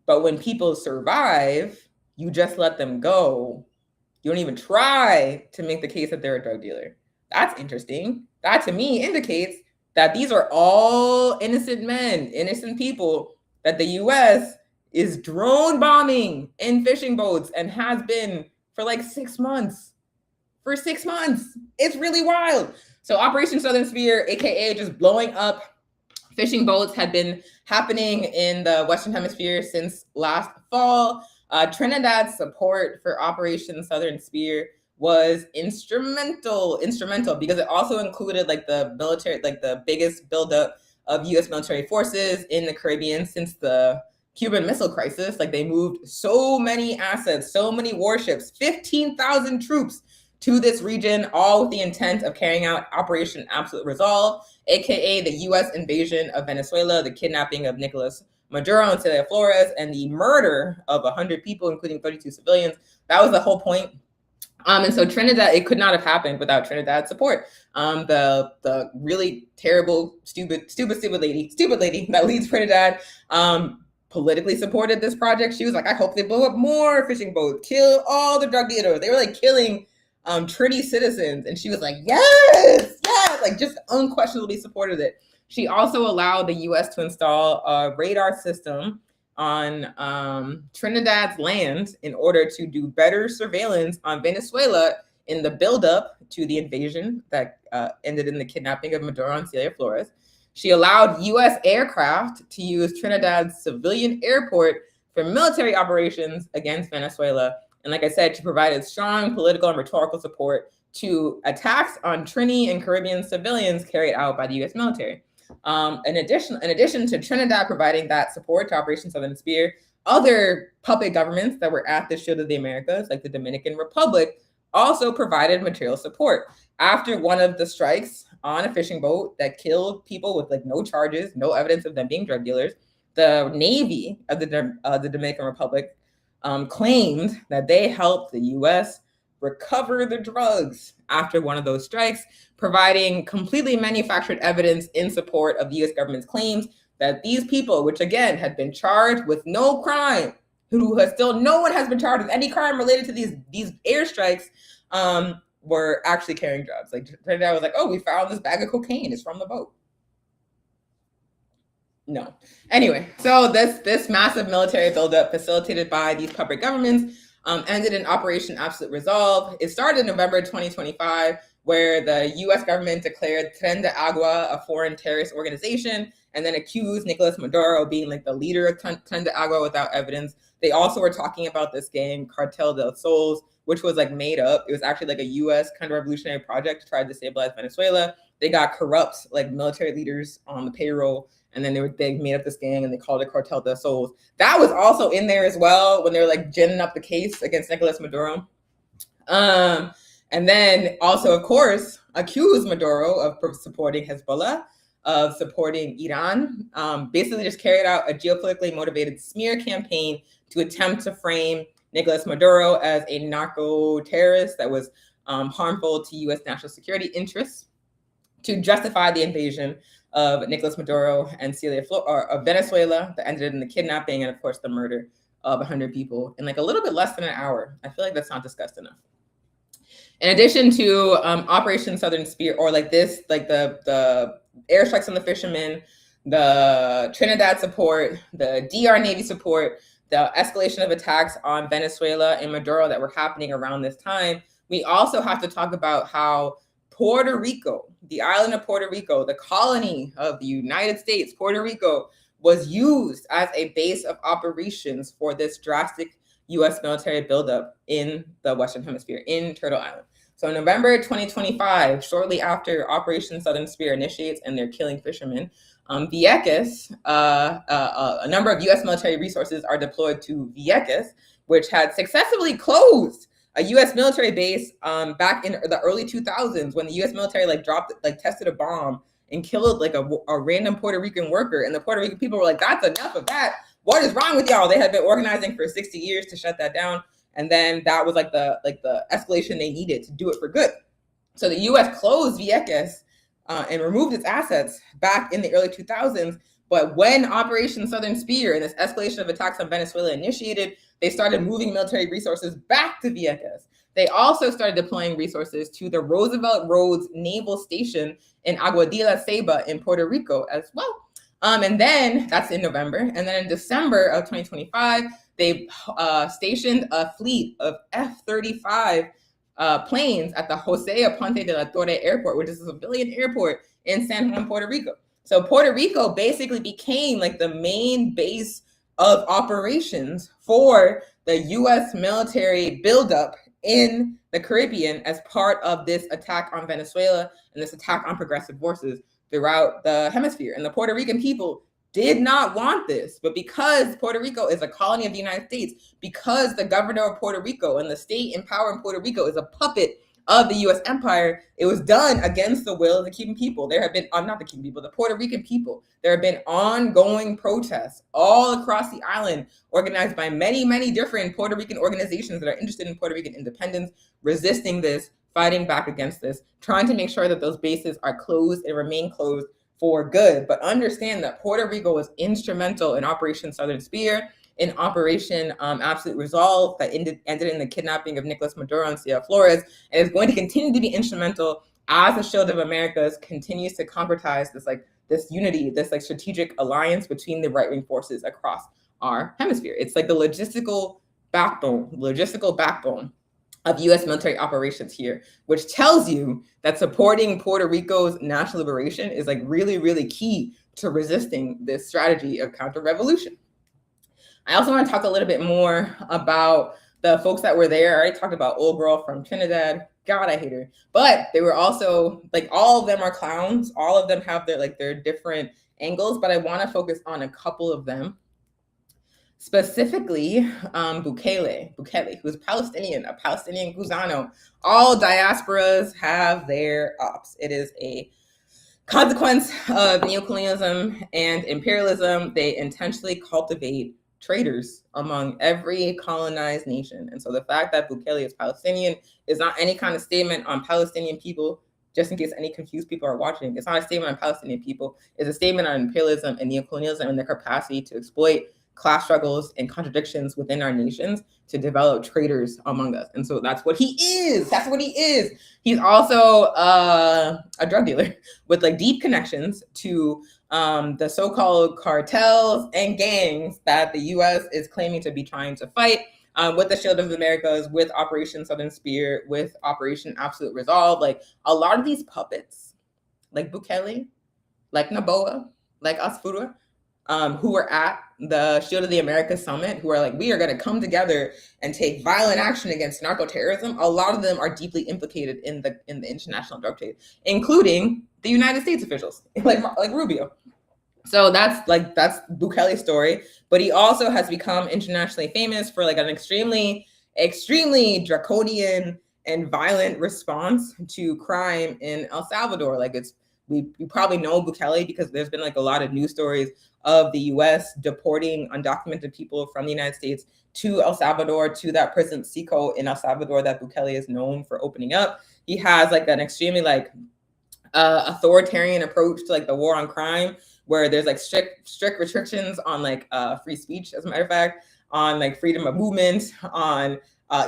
but when people survive, you just let them go. You don't even try to make the case that they're a drug dealer. That's interesting. That to me indicates that these are all innocent men, innocent people that the US is drone bombing in fishing boats and has been for like 6 months. For 6 months. It's really wild. So Operation Southern Sphere, AKA just blowing up fishing boats, had been happening in the Western Hemisphere since last fall. Trinidad's support for Operation Southern Sphere was instrumental because it also included like the military, like the biggest buildup of U.S. military forces in the Caribbean since the Cuban Missile Crisis. Like they moved so many assets, so many warships, 15,000 troops to this region, all with the intent of carrying out Operation Absolute Resolve, aka the U.S. invasion of Venezuela, the kidnapping of Nicolas Maduro and Celia Flores, and the murder of 100 people, including 32 civilians. That was the whole point. And so Trinidad, it could not have happened without Trinidad's support. The really terrible, stupid lady that leads Trinidad politically supported this project. She was like, I hope they blow up more fishing boats, kill all the drug dealers. They were like killing Trini citizens. And she was like, yes, like just unquestionably supported it. She also allowed the US to install a radar system on Trinidad's land in order to do better surveillance on Venezuela in the buildup to the invasion that ended in the kidnapping of Maduro and Celia Flores. She allowed US aircraft to use Trinidad's civilian airport for military operations against Venezuela. And like I said, she provided strong political and rhetorical support to attacks on Trini and Caribbean civilians carried out by the US military. In addition to Trinidad providing that support to Operation Southern Sphere, other puppet governments that were at the Shield of the Americas, like the Dominican Republic, also provided material support. After one of the strikes on a fishing boat that killed people with like no charges, no evidence of them being drug dealers, the Navy of the Dominican Republic claimed that they helped the US recover the drugs after one of those strikes, providing completely manufactured evidence in support of the US government's claims that these people, which again had been charged with no crime, who has still no one has been charged with any crime related to these airstrikes, were actually carrying drugs. Like Trinidad was like, oh, we found this bag of cocaine. It's from the boat. No. Anyway, so this massive military buildup facilitated by these puppet governments ended in Operation Absolute Resolve. It started in November 2025, where the US government declared Tren de Agua a foreign terrorist organization and then accused Nicolas Maduro of being like the leader of Tren de Agua without evidence. They also were talking about this gang, Cartel del Soles, which was like made up. It was actually like a US kind of revolutionary project to try to destabilize Venezuela. They got corrupt like military leaders on the payroll, and then they made up this gang and they called it Cartel del Soles. That was also in there as well when they were like ginning up the case against Nicolas Maduro. And then also, of course, accused Maduro of supporting Hezbollah, of supporting Iran, basically just carried out a geopolitically motivated smear campaign to attempt to frame Nicolas Maduro as a narco-terrorist that was harmful to US national security interests, to justify the invasion of Nicolas Maduro and of Venezuela that ended in the kidnapping and, of course, the murder of 100 people in like a little bit less than an hour. I feel like that's not discussed enough. In addition to Operation Southern Sphere, or like this, like the airstrikes on the fishermen, the Trinidad support, the DR Navy support, the escalation of attacks on Venezuela and Maduro that were happening around this time, we also have to talk about how Puerto Rico, the island of Puerto Rico, the colony of the United States, Puerto Rico, was used as a base of operations for this drastic U.S. military buildup in the Western Hemisphere, in Turtle Island. So in November 2025, shortly after Operation Southern Spear initiates and they're killing fishermen, Vieques, a number of U.S. military resources are deployed to Vieques, which had successfully closed a U.S. military base back in the early 2000s when the U.S. military tested a bomb and killed a random Puerto Rican worker, and the Puerto Rican people were like, "That's enough of that. What is wrong with y'all?" They had been organizing for 60 years to shut that down, and then that was the escalation they needed to do it for good. So the U.S. closed Vieques and removed its assets back in the early 2000s. But when Operation Southern Spear and this escalation of attacks on Venezuela initiated, they started moving military resources back to Vieques. They also started deploying resources to the Roosevelt Roads Naval Station in Aguadilla Ceiba in Puerto Rico as well. And then that's in November. And then in December of 2025, they stationed a fleet of F-35 planes at the Jose Aponte de la Torre Airport, which is a civilian airport in San Juan, Puerto Rico. So Puerto Rico basically became the main base of operations for the U.S. military buildup in the Caribbean as part of this attack on Venezuela and this attack on progressive forces throughout the hemisphere. And the Puerto Rican people did not want this, but because Puerto Rico is a colony of the United States, because the governor of Puerto Rico and the state in power in Puerto Rico is a puppet of the U.S. empire, it was done against the will of the Cuban people. There have been, not the Cuban people, the Puerto Rican people. There have been ongoing protests all across the island, organized by many, many different Puerto Rican organizations that are interested in Puerto Rican independence, resisting this, fighting back against this, trying to make sure that those bases are closed and remain closed for good. But understand that Puerto Rico was instrumental in Operation Southern Spear, in Operation Absolute Resolve that ended in the kidnapping of Nicolas Maduro and Ciudad Flores, and is going to continue to be instrumental as the Shield of Americas continues to concretize this unity, this strategic alliance between the right-wing forces across our hemisphere. It's like the logistical backbone of U.S. military operations here, which tells you that supporting Puerto Rico's national liberation is really, really key to resisting this strategy of counter-revolution. I also want to talk a little bit more about the folks that were there. I already talked about old girl from Trinidad. God, I hate her. But they were also all of them are clowns. All of them have their different angles, but I want to focus on a couple of them. Specifically, Bukele, who's Palestinian, a Palestinian Gusano. All diasporas have their ops. It is a consequence of neocolonialism and imperialism. They intentionally cultivate traitors among every colonized nation. And so the fact that Bukele is Palestinian is not any kind of statement on Palestinian people, just in case any confused people are watching. It's not a statement on Palestinian people. It's a statement on imperialism and neocolonialism and their capacity to exploit class struggles and contradictions within our nations to develop traitors among us. And so that's what he is. That's what he is. He's also a drug dealer with deep connections to the so-called cartels and gangs that the U.S. is claiming to be trying to fight with the Shield of the Americas, with Operation Southern Spear, with Operation Absolute Resolve. A lot of these puppets, like Bukele, like Noboa, like Asfura, who were at the Shield of the Americas summit, who are we are going to come together and take violent action against narco-terrorism. A lot of them are deeply implicated in the international drug trade, including the United States officials, like Rubio. So that's Bukele's story. But he also has become internationally famous for an extremely, extremely draconian and violent response to crime in El Salvador. You probably know Bukele because there's been a lot of news stories of the U.S. deporting undocumented people from the United States to El Salvador, to that prison Sico in El Salvador that Bukele is known for opening up. He has an extremely authoritarian approach to the war on crime, where there's strict restrictions on free speech, as a matter of fact, on freedom of movement, on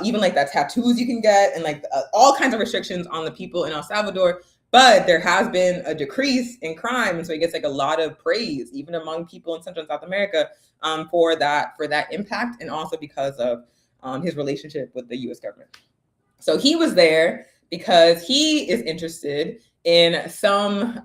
even that tattoos you can get, and all kinds of restrictions on the people in El Salvador. But there has been a decrease in crime, and so he gets a lot of praise, even among people in Central and South America, for that impact, and also because of his relationship with the U.S. government. So he was there because he is interested in some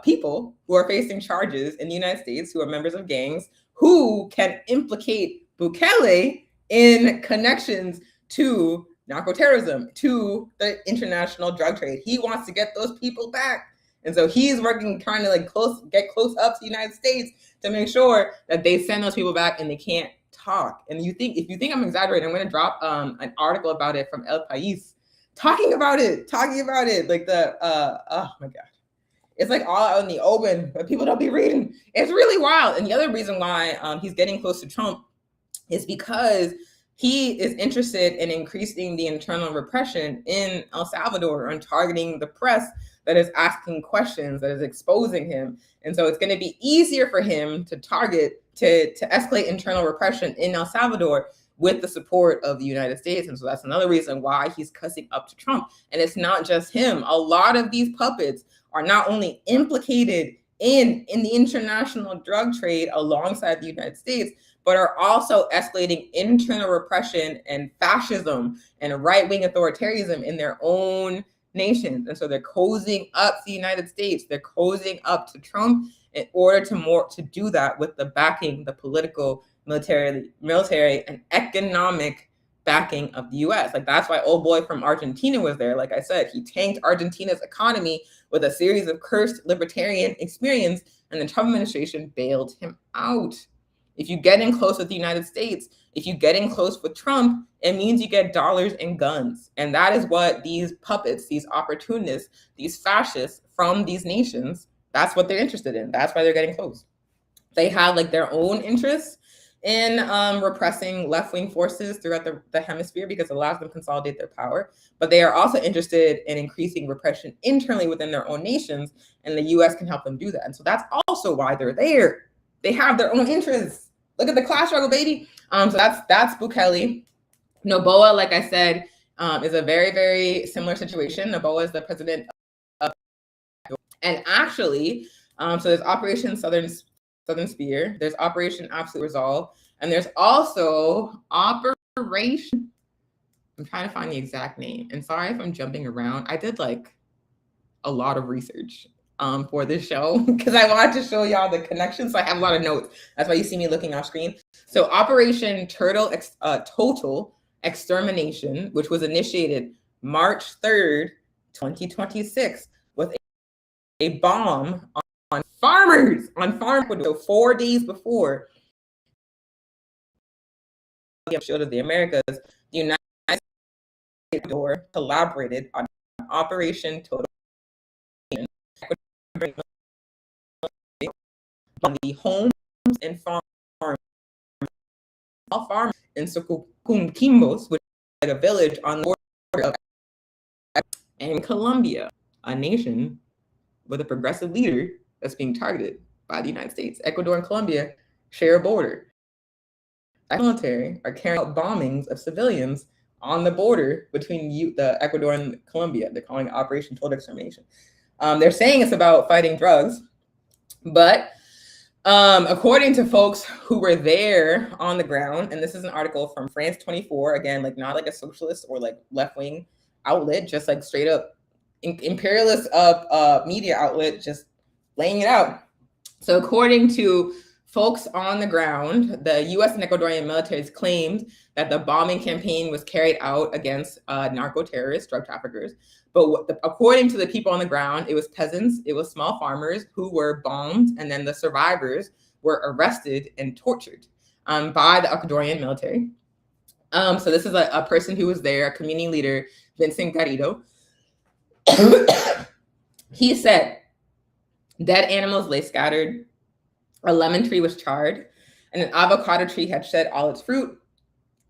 people who are facing charges in the United States, who are members of gangs, who can implicate Bukele in connections to narco-terrorism, to the international drug trade. He wants to get those people back. And so he's working, trying to like get close up to the United States to make sure that they send those people back and they can't talk. And if you think I'm exaggerating, I'm going to drop an article about it from El País, talking about it, like oh my God. It's like all out in the open, but people don't be reading. It's really wild. And the other reason why he's getting close to Trump is because he is interested in increasing the internal repression in El Salvador and targeting the press that is asking questions, that is exposing him. And so it's going to be easier for him to target, to escalate internal repression in El Salvador with the support of the United States. And so that's another reason why he's cussing up to Trump. And it's not just him. A lot of these puppets are not only implicated in the international drug trade alongside the United States, but are also escalating internal repression and fascism and right-wing authoritarianism in their own nations. And so they're cozying up to the United States. They're cozying up to Trump in order to do that with the backing, the political, military and economic backing of the US. Like, that's why old boy from Argentina was there. Like I said, he tanked Argentina's economy with a series of cursed libertarian experience, and the Trump administration bailed him out. If you get in close with the United States, if you get in close with Trump, it means you get dollars and guns. And that is what these puppets, these opportunists, these fascists from these nations, that's what they're interested in. That's why they're getting close. They have like their own interests in repressing left-wing forces throughout the hemisphere because it allows them to consolidate their power. But they are also interested in increasing repression internally within their own nations, and the US can help them do that. And so that's also why they're there. They have their own interests. Look at the class struggle, baby. So that's Bukele. Noboa, like I said, is a very, very similar situation. Noboa is the president of, and actually, so there's Operation Southern Spear, there's Operation Absolute Resolve, and there's also Operation, I'm trying to find the exact name, and sorry if I'm jumping around. I did like a lot of research for this show because I wanted to show y'all the connections. So I have a lot of notes. That's why you see me looking off screen. So Operation Total Extermination, which was initiated March 3rd, 2026, with a bomb on farmers, So 4 days before the Shield of the Americas, the United States collaborated on Operation Total on the homes and farms in Sucuquimbos, which is like a village on the border of and Colombia, a nation with a progressive leader that's being targeted by the United States. Ecuador and Colombia share a border. The military are carrying out bombings of civilians on the border between the Ecuador and Colombia. They're calling it Operation Total Extermination. They're saying it's about fighting drugs, but according to folks who were there on the ground, and this is an article from France 24, again, like not like a socialist or like left-wing outlet, just like straight up imperialist media outlet, just laying it out. So according to folks on the ground, the US and Ecuadorian militaries claimed that the bombing campaign was carried out against narco-terrorists, drug traffickers. But according to the people on the ground, it was peasants, it was small farmers who were bombed, and then the survivors were arrested and tortured by the Ecuadorian military. So this is a person who was there, a community leader, Vincent Garrido. He said, dead animals lay scattered, a lemon tree was charred, and an avocado tree had shed all its fruit.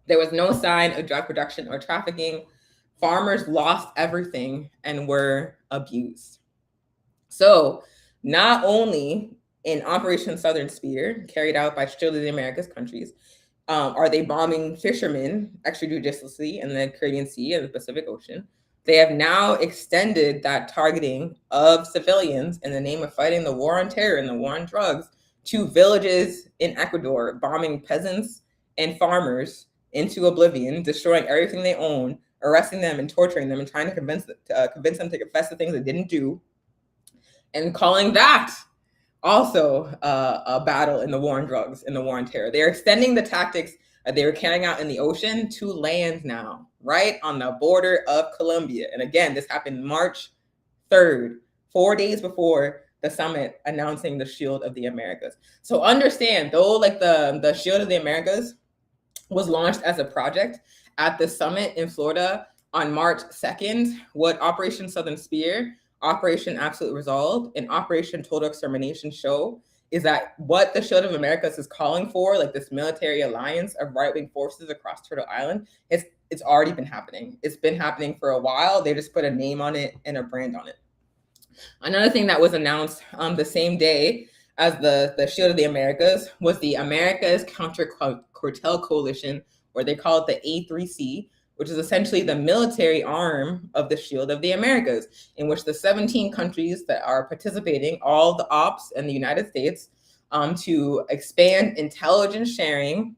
There was no sign of drug production or trafficking. Farmers lost everything and were abused. So not only in Operation Southern Spear, carried out by Shield of the Americas countries, are they bombing fishermen extrajudiciously in the Caribbean Sea and the Pacific Ocean, they have now extended that targeting of civilians in the name of fighting the war on terror and the war on drugs to villages in Ecuador, bombing peasants and farmers into oblivion, destroying everything they own, arresting them and torturing them and trying to convince them to confess the things they didn't do, and calling that also a battle in the war on drugs, in the war on terror. They're extending the tactics that they were carrying out in the ocean to land now, right on the border of Colombia. And again, this happened March 3rd, 4 days before the summit announcing the Shield of the Americas. So understand, though, like the Shield of the Americas was launched as a project at the summit in Florida on March 2nd, what Operation Southern Spear, Operation Absolute Resolve, and Operation Total Extermination show is that what the Shield of Americas is calling for, like this military alliance of right-wing forces across Turtle Island, it's already been happening. It's been happening for a while. They just put a name on it and a brand on it. Another thing that was announced the same day as the Shield of the Americas was the Americas Counter Cartel Coalition, or they call it the A3C, which is essentially the military arm of the Shield of the Americas, in which the 17 countries that are participating, all the ops and the United States, to expand intelligence sharing,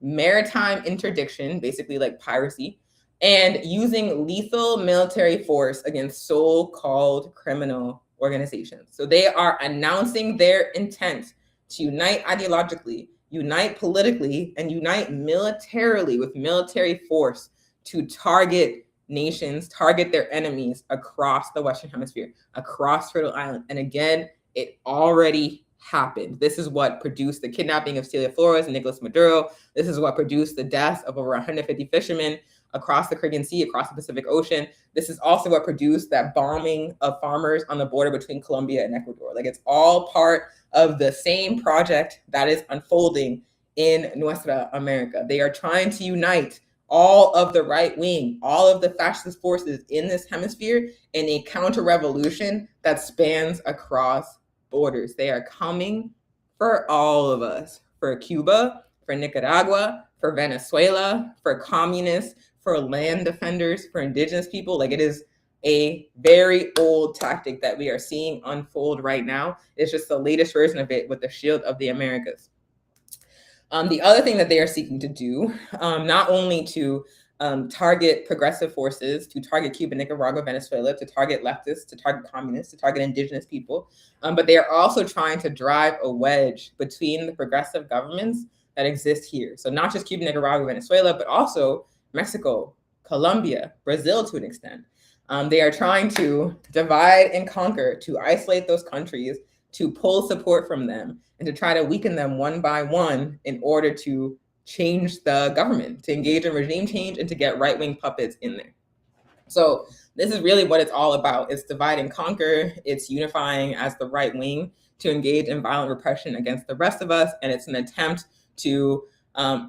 maritime interdiction, basically like piracy, and using lethal military force against so-called criminal organizations. So they are announcing their intent to unite ideologically, unite politically, and unite militarily with military force to target nations, target their enemies across the Western Hemisphere, across Turtle Island. And again, it already happened. This is what produced the kidnapping of Celia Flores and Nicolas Maduro. This is what produced the deaths of over 150 fishermen across the Caribbean Sea, across the Pacific Ocean. This is also what produced that bombing of farmers on the border between Colombia and Ecuador. Like, it's all part of the same project that is unfolding in Nuestra America. They are trying to unite all of the right wing, all of the fascist forces in this hemisphere in a counter-revolution that spans across borders. They are coming for all of us, for Cuba, for Nicaragua, for Venezuela, for communists, for land defenders, for indigenous people. Like, it is a very old tactic that we are seeing unfold right now. It's just the latest version of it with the Shield of the Americas. The other thing that they are seeking to do, not only to target progressive forces, to target Cuba, Nicaragua, Venezuela, to target leftists, to target communists, to target indigenous people, but they are also trying to drive a wedge between the progressive governments that exist here. So not just Cuba, Nicaragua, Venezuela, but also Mexico, Colombia, Brazil to an extent. They are trying to divide and conquer, to isolate those countries, to pull support from them, and to try to weaken them one by one in order to change the government, to engage in regime change, and to get right-wing puppets in there. So this is really what it's all about. It's divide and conquer. It's unifying as the right wing to engage in violent repression against the rest of us. And it's an attempt to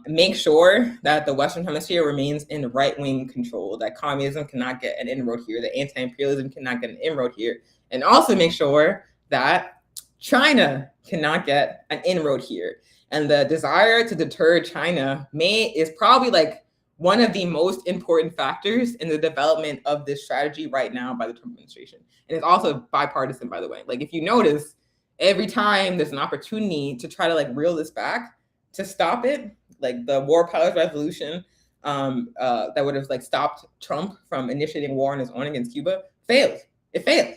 make sure that the Western Hemisphere remains in right-wing control, that communism cannot get an inroad here, that anti-imperialism cannot get an inroad here, and also make sure that China cannot get an inroad here. And the desire to deter China is probably like one of the most important factors in the development of this strategy right now by the Trump administration. And it's also bipartisan, by the way. Like, if you notice, every time there's an opportunity to try to like reel this back, to stop it, like the War Powers Resolution that would have like stopped Trump from initiating war on his own against Cuba, failed. It failed.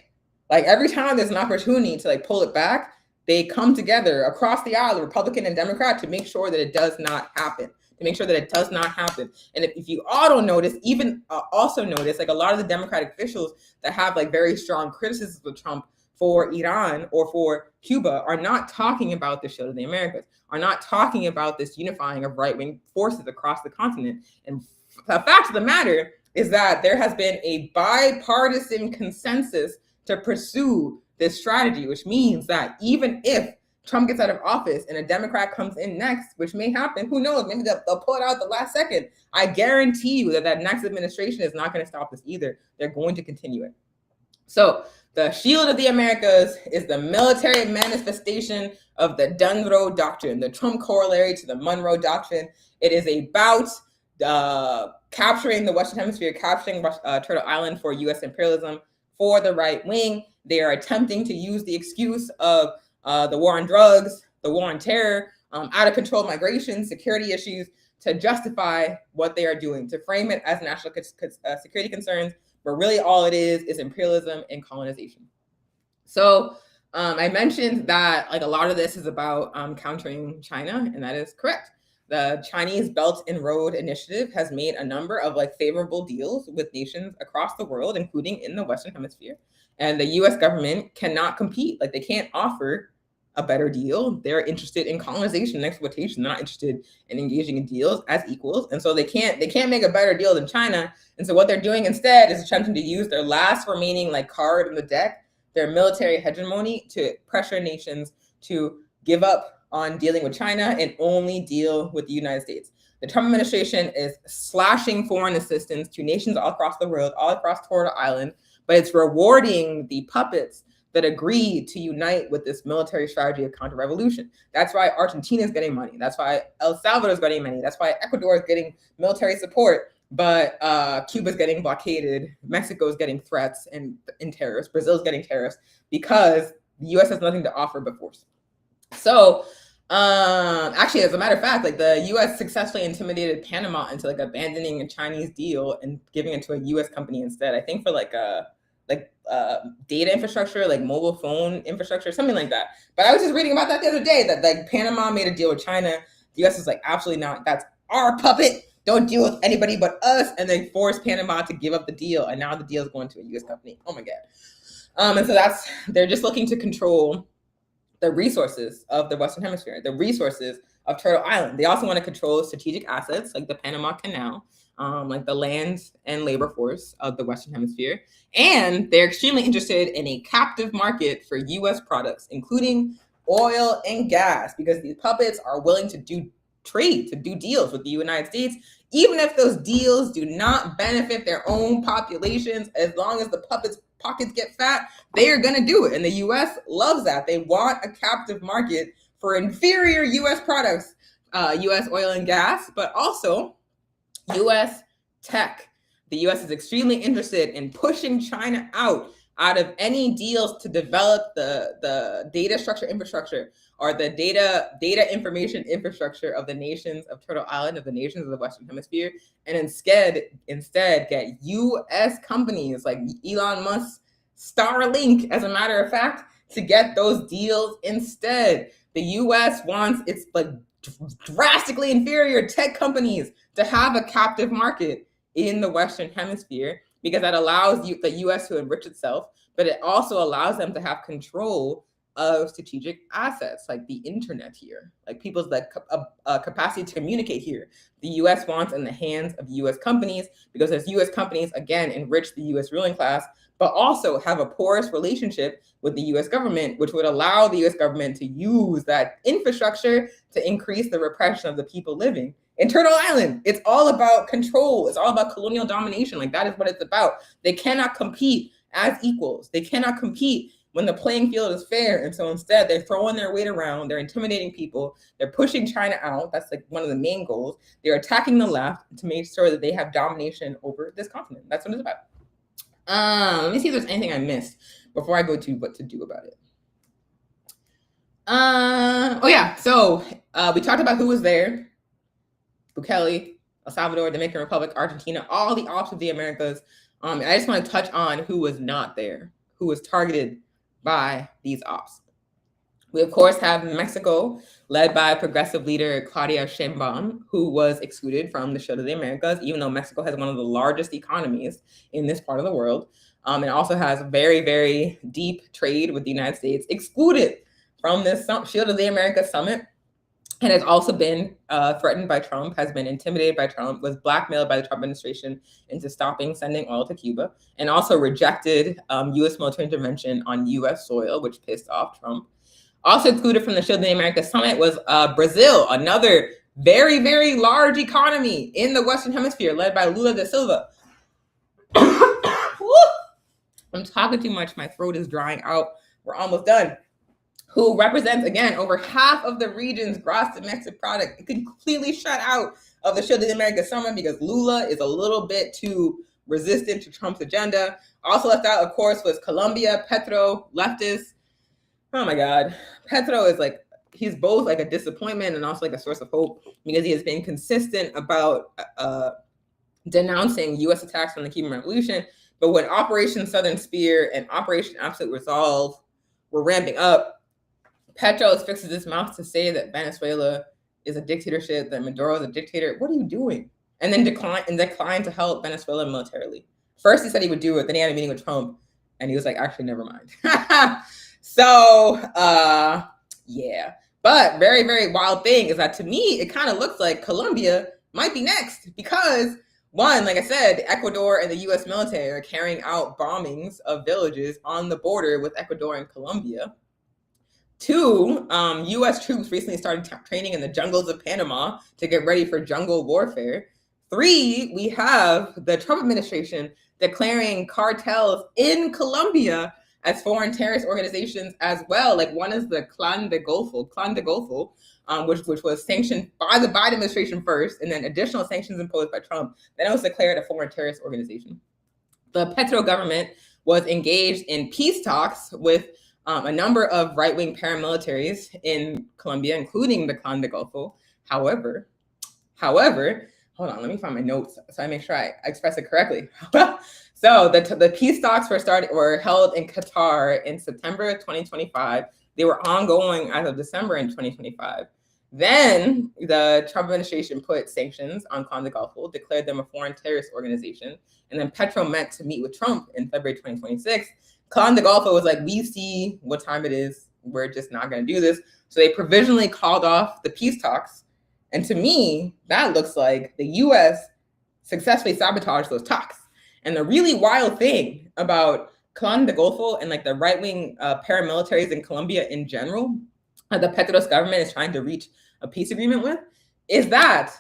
Like, every time there's an opportunity to like pull it back, they come together across the aisle, Republican and Democrat, to make sure that it does not happen. To make sure that it does not happen. And if you all don't notice, even also notice, like, a lot of the Democratic officials that have like very strong criticisms of Trump for Iran or for Cuba are not talking about the Shield of the Americas, are not talking about this unifying of right-wing forces across the continent. And the fact of the matter is that there has been a bipartisan consensus to pursue this strategy, which means that even if Trump gets out of office and a Democrat comes in next, which may happen, who knows, maybe they'll pull it out at the last second, I guarantee you that next administration is not going to stop this either. They're going to continue it. So the Shield of the Americas is the military manifestation of the Monroe Doctrine, the Trump corollary to the Monroe Doctrine. It is about capturing the Western Hemisphere, capturing Turtle Island for U.S. imperialism for the right wing. They are attempting to use the excuse of the war on drugs, the war on terror, out of control migration, security issues, to justify what they are doing, to frame it as national security concerns, but really all it is imperialism and colonization. So I mentioned that like a lot of this is about countering China, and that is correct. The Chinese Belt and Road Initiative has made a number of like favorable deals with nations across the world, including in the Western Hemisphere. And the US government cannot compete. Like they can't offer a better deal. They're interested in colonization and exploitation. They're not interested in engaging in deals as equals. And so they can't make a better deal than China. And so what they're doing instead is attempting to use their last remaining like card in the deck, their military hegemony, to pressure nations to give up on dealing with China and only deal with the United States. The Trump administration is slashing foreign assistance to nations all across the world, all across Turtle Island, but it's rewarding the puppets that agreed to unite with this military strategy of counter-revolution. That's why Argentina is getting money. That's why El Salvador is getting money. That's why Ecuador is getting military support, but Cuba is getting blockaded. Mexico is getting threats and tariffs. Brazil is getting tariffs because the U.S. has nothing to offer but force. So actually, as a matter of fact, like the U.S. successfully intimidated Panama into like abandoning a Chinese deal and giving it to a U.S. company instead. I think for like data infrastructure, like mobile phone infrastructure, something like that. But I was just reading about that the other day, that like Panama made a deal with China. The U.S. was like, absolutely not. That's our puppet. Don't deal with anybody but us. And they forced Panama to give up the deal. And now the deal is going to a U.S. company. Oh my God. And so they're just looking to control the resources of the Western Hemisphere, the resources of Turtle Island. They also want to control strategic assets like the Panama Canal, like the land and labor force of the Western Hemisphere. And they're extremely interested in a captive market for U.S. products, including oil and gas, because these puppets are willing to do trade, to do deals with the United States, even if those deals do not benefit their own populations. As long as the puppets' pockets get fat, they are going to do it. And the U.S. loves that. They want a captive market for inferior U.S. products, U.S. oil and gas, but also U.S. tech. The U.S. is extremely interested in pushing China out of any deals to develop the data structure infrastructure or the data information infrastructure of the nations of Turtle Island, of the nations of the Western Hemisphere, and instead get U.S. companies like Elon Musk's Starlink, as a matter of fact, to get those deals instead. The U.S. wants its like drastically inferior tech companies to have a captive market in the Western Hemisphere, because that allows the U.S. to enrich itself, but it also allows them to have control of strategic assets like the internet here, like people's like capacity to communicate here. The U.S. wants in the hands of U.S. companies, because as U.S. companies, again, enrich the U.S. ruling class, but also have a porous relationship with the U.S. government, which would allow the U.S. government to use that infrastructure to increase the repression of the people living in Turtle Island. It's all about control. It's all about colonial domination. Like that is what it's about. They cannot compete as equals. They cannot compete when the playing field is fair. And so instead, they're throwing their weight around. They're intimidating people. They're pushing China out. That's like one of the main goals. They're attacking the left to make sure that they have domination over this continent. That's what it's about. Let me see if there's anything I missed before I go to what to do about it. Oh yeah, so we talked about who was there. Bukele, El Salvador, Dominican Republic, Argentina, all the ops of the Americas. And I just want to touch on who was not there, who was targeted by these ops. We, of course, have Mexico, led by progressive leader Claudia Sheinbaum, who was excluded from the Shield of the Americas, even though Mexico has one of the largest economies in this part of the world. And also has very, very deep trade with the United States, excluded from this Shield of the Americas summit, and has also been threatened by Trump, has been intimidated by Trump, was blackmailed by the Trump administration into stopping sending oil to Cuba, and also rejected U.S. military intervention on U.S. soil, which pissed off Trump. Also excluded from the Shield of the Americas summit was Brazil, another very, very large economy in the Western Hemisphere, led by Lula da Silva. I'm talking too much. My throat is drying out. We're almost done. Who represents, again, over half of the region's gross domestic product. It completely shut out of the Shield of the Americas summit because Lula is a little bit too resistant to Trump's agenda. Also left out, of course, was Colombia, Petro, leftist. Oh my God. Petro is like, he's both like a disappointment and also like a source of hope, because he has been consistent about denouncing U.S. attacks on the Cuban Revolution. But when Operation Southern Spear and Operation Absolute Resolve were ramping up, Petro fixes his mouth to say that Venezuela is a dictatorship, that Maduro is a dictator. What are you doing? And then declined to help Venezuela militarily. First, he said he would do it. Then he had a meeting with Trump, and he was like, actually, never mind. So, yeah. But very, very wild thing is that to me, it kind of looks like Colombia might be next because, one, like I said, Ecuador and the U.S. military are carrying out bombings of villages on the border with Ecuador and Colombia. Two, U.S. troops recently started training in the jungles of Panama to get ready for jungle warfare. Three, we have the Trump administration declaring cartels in Colombia as foreign terrorist organizations as well. Like one is the Clan de Golfo, which was sanctioned by the Biden administration first, and then additional sanctions imposed by Trump. Then it was declared a foreign terrorist organization. The Petro government was engaged in peace talks with a number of right-wing paramilitaries in Colombia, including the Clan de Golfo. However, hold on, let me find my notes so I make sure I express it correctly. So the peace talks were held in Qatar in September 2025. They were ongoing as of December in 2025. Then the Trump administration put sanctions on Clan de Golfo, declared them a foreign terrorist organization. And then Petro met to meet with Trump in February 2026. Clan de Golfo was like, we see what time it is. We're just not going to do this. So they provisionally called off the peace talks. And to me, that looks like the U.S. successfully sabotaged those talks. And the really wild thing about Clan de Golfo and like the right-wing paramilitaries in Colombia in general, the Petros government is trying to reach a peace agreement with, is that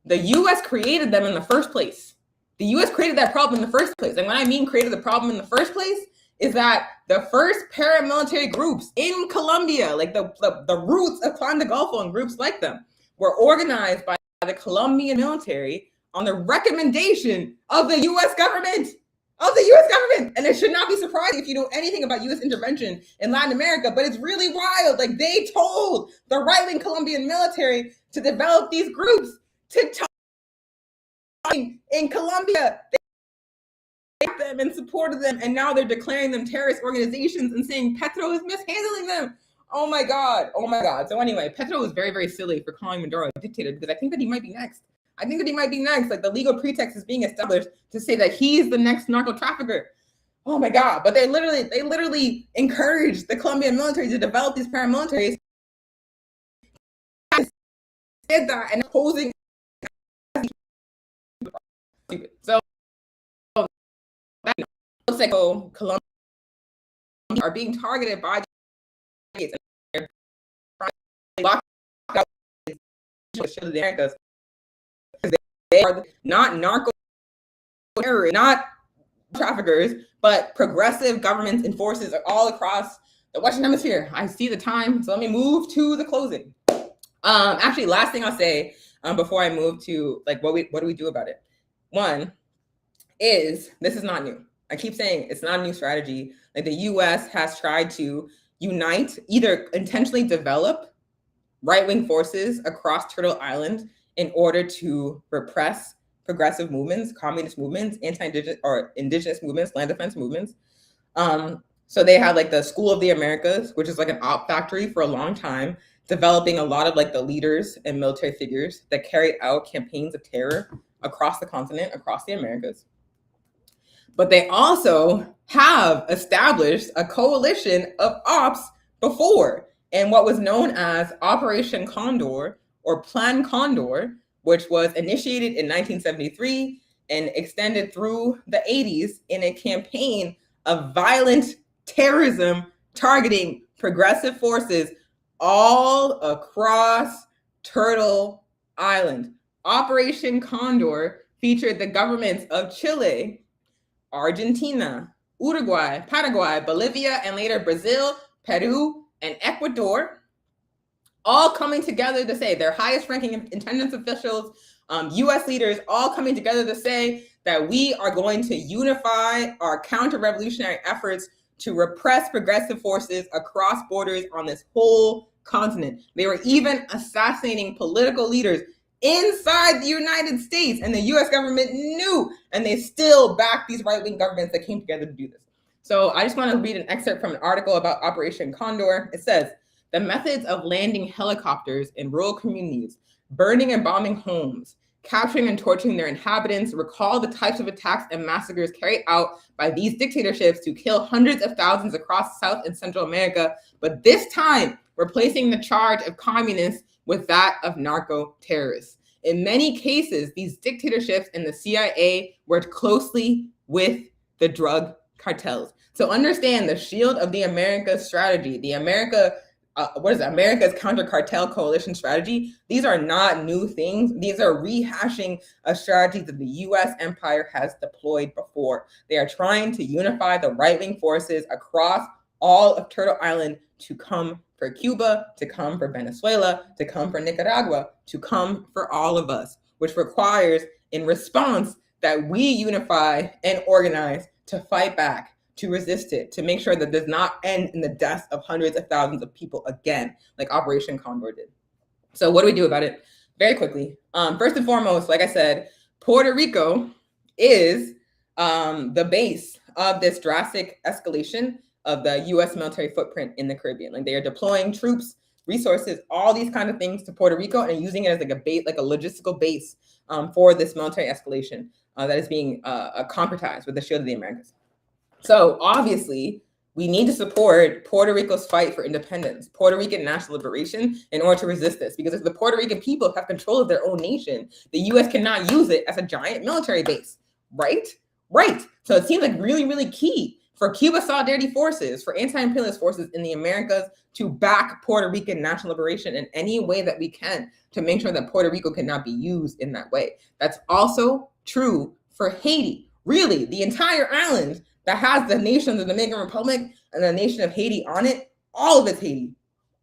the U.S. created them in the first place. The U.S. created that problem in the first place. And when I mean created the problem in the first place, is that the first paramilitary groups in Colombia, like the roots of Clan de Golfo and groups like them, were organized by the Colombian military on the recommendation of the U.S. government. And it should not be surprising if you know anything about U.S. intervention in Latin America, but it's really wild. Like they told the right-wing Colombian military to develop these groups to talk in Colombia. They them and supported them, and now they're declaring them terrorist organizations and saying Petro is mishandling them. Oh my God. So anyway, Petro was very, very silly for calling Maduro a dictator because I think that he might be next. Like the legal pretext is being established to say that he's the next narco trafficker. Oh my God. But they literally encouraged the Colombian military to develop these paramilitaries. Did that and opposing. So Colombia are being targeted by the Americas. They are not narco terrorists, not traffickers, but progressive governments and forces are all across the Western Hemisphere. I see the time, so let me move to the closing. Actually, last thing I'll say before I move to like what do we do about it? One is this is not new. I keep saying it's not a new strategy. Like the U.S. has tried to unite, either intentionally develop right-wing forces across Turtle Island in order to repress progressive movements, communist movements, anti-indigenous or indigenous movements, land defense movements. So they had like the School of the Americas, which is like an op factory for a long time, developing a lot of like the leaders and military figures that carry out campaigns of terror across the continent, across the Americas. But they also have established a coalition of ops before, and what was known as Operation Condor or Plan Condor, which was initiated in 1973 and extended through the 80s in a campaign of violent terrorism targeting progressive forces all across Turtle Island. Operation Condor featured the governments of Chile, Argentina, Uruguay, Paraguay, Bolivia, and later Brazil, Peru, and Ecuador, all coming together to say their highest ranking intelligence officials, US leaders, all coming together to say that we are going to unify our counter-revolutionary efforts to repress progressive forces across borders on this whole continent. They were even assassinating political leaders inside the United States, and the US government knew, and they still backed these right-wing governments that came together to do this. So I just want to read an excerpt from an article about Operation Condor. It says, The methods of landing helicopters in rural communities, burning and bombing homes, capturing and torturing their inhabitants recall the types of attacks and massacres carried out by these dictatorships to kill hundreds of thousands across South and Central America, but this time replacing the charge of communists with that of narco-terrorists. In many cases, these dictatorships and the CIA worked closely with the drug cartels. So understand the Shield of the Americas strategy, the America's counter-cartel coalition strategy. These are not new things. These are rehashing a strategy that the U.S. empire has deployed before. They are trying to unify the right-wing forces across all of Turtle Island to come for Cuba, to come for Venezuela, to come for Nicaragua, to come for all of us, which requires, in response, that we unify and organize to fight back, to resist it, to make sure that does not end in the deaths of hundreds of thousands of people again, like Operation Condor did. So what do we do about it? Very quickly. First and foremost, like I said, Puerto Rico is the base of this drastic escalation of the U.S. military footprint in the Caribbean. Like they are deploying troops, resources, all these kind of things to Puerto Rico and using it as like a base, like a logistical base for this military escalation that is being concretized with the Shield of the Americas. So obviously, we need to support Puerto Rico's fight for independence, Puerto Rican national liberation, in order to resist this. Because if the Puerto Rican people have control of their own nation, the U.S. cannot use it as a giant military base, right? Right. So it seems like really, really key for Cuba Solidarity Forces, for anti-imperialist forces in the Americas to back Puerto Rican national liberation in any way that we can to make sure that Puerto Rico cannot be used in that way. That's also true for Haiti. Really, the entire island that has the nation of the Dominican Republic and the nation of Haiti on it, all of it's Haiti.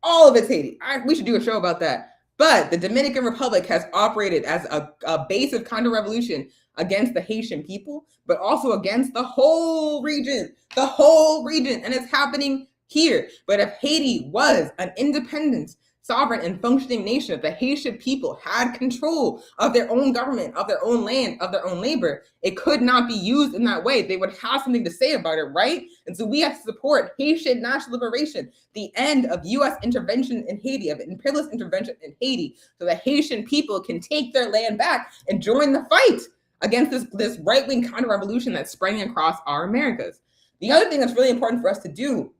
All of it's Haiti. We should do a show about that. But the Dominican Republic has operated as a base of counter-revolution against the Haitian people, but also against the whole region, and it's happening here. But if Haiti was an independent, sovereign, and functioning nation, if the Haitian people had control of their own government, of their own land, of their own labor, it could not be used in that way. They would have something to say about it, right? And so we have to support Haitian national liberation, the end of U.S. intervention in Haiti, of imperialist intervention in Haiti, so the Haitian people can take their land back and join the fight against this right-wing counter-revolution that's spreading across our Americas. The other thing that's really important for us to do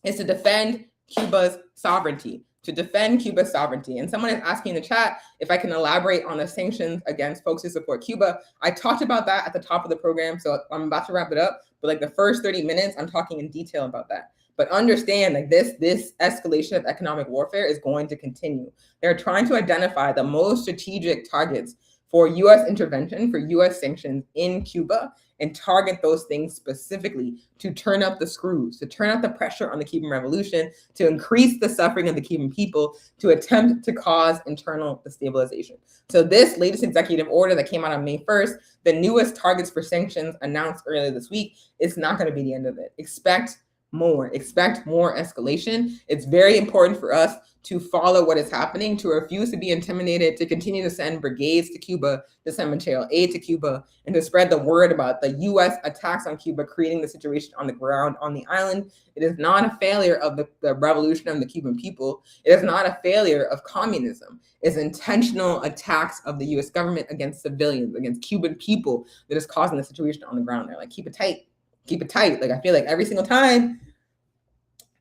is to defend Cuba's sovereignty. And someone is asking in the chat if I can elaborate on the sanctions against folks who support Cuba. I talked about that at the top of the program, so I'm about to wrap it up. But like the first 30 minutes, I'm talking in detail about that. But understand, like this escalation of economic warfare is going to continue. They're trying to identify the most strategic targets for U.S. intervention, for U.S. sanctions in Cuba, and target those things specifically to turn up the screws, to turn up the pressure on the Cuban revolution, to increase the suffering of the Cuban people, to attempt to cause internal destabilization. So this latest executive order that came out on May 1st, the newest targets for sanctions announced earlier this week, is not going to be the end of it. Expect more escalation. It's very important for us to follow what is happening, to refuse to be intimidated, to continue to send brigades to Cuba, to send material aid to Cuba, and to spread the word about the U.S. attacks on Cuba, creating the situation on the ground on the island. It is not a failure of the revolution of the Cuban people. It is not a failure of communism. It's intentional attacks of the U.S. government against civilians, against Cuban people, that is causing the situation on the ground there. Like, keep it tight. Keep it tight. Like, I feel like every single time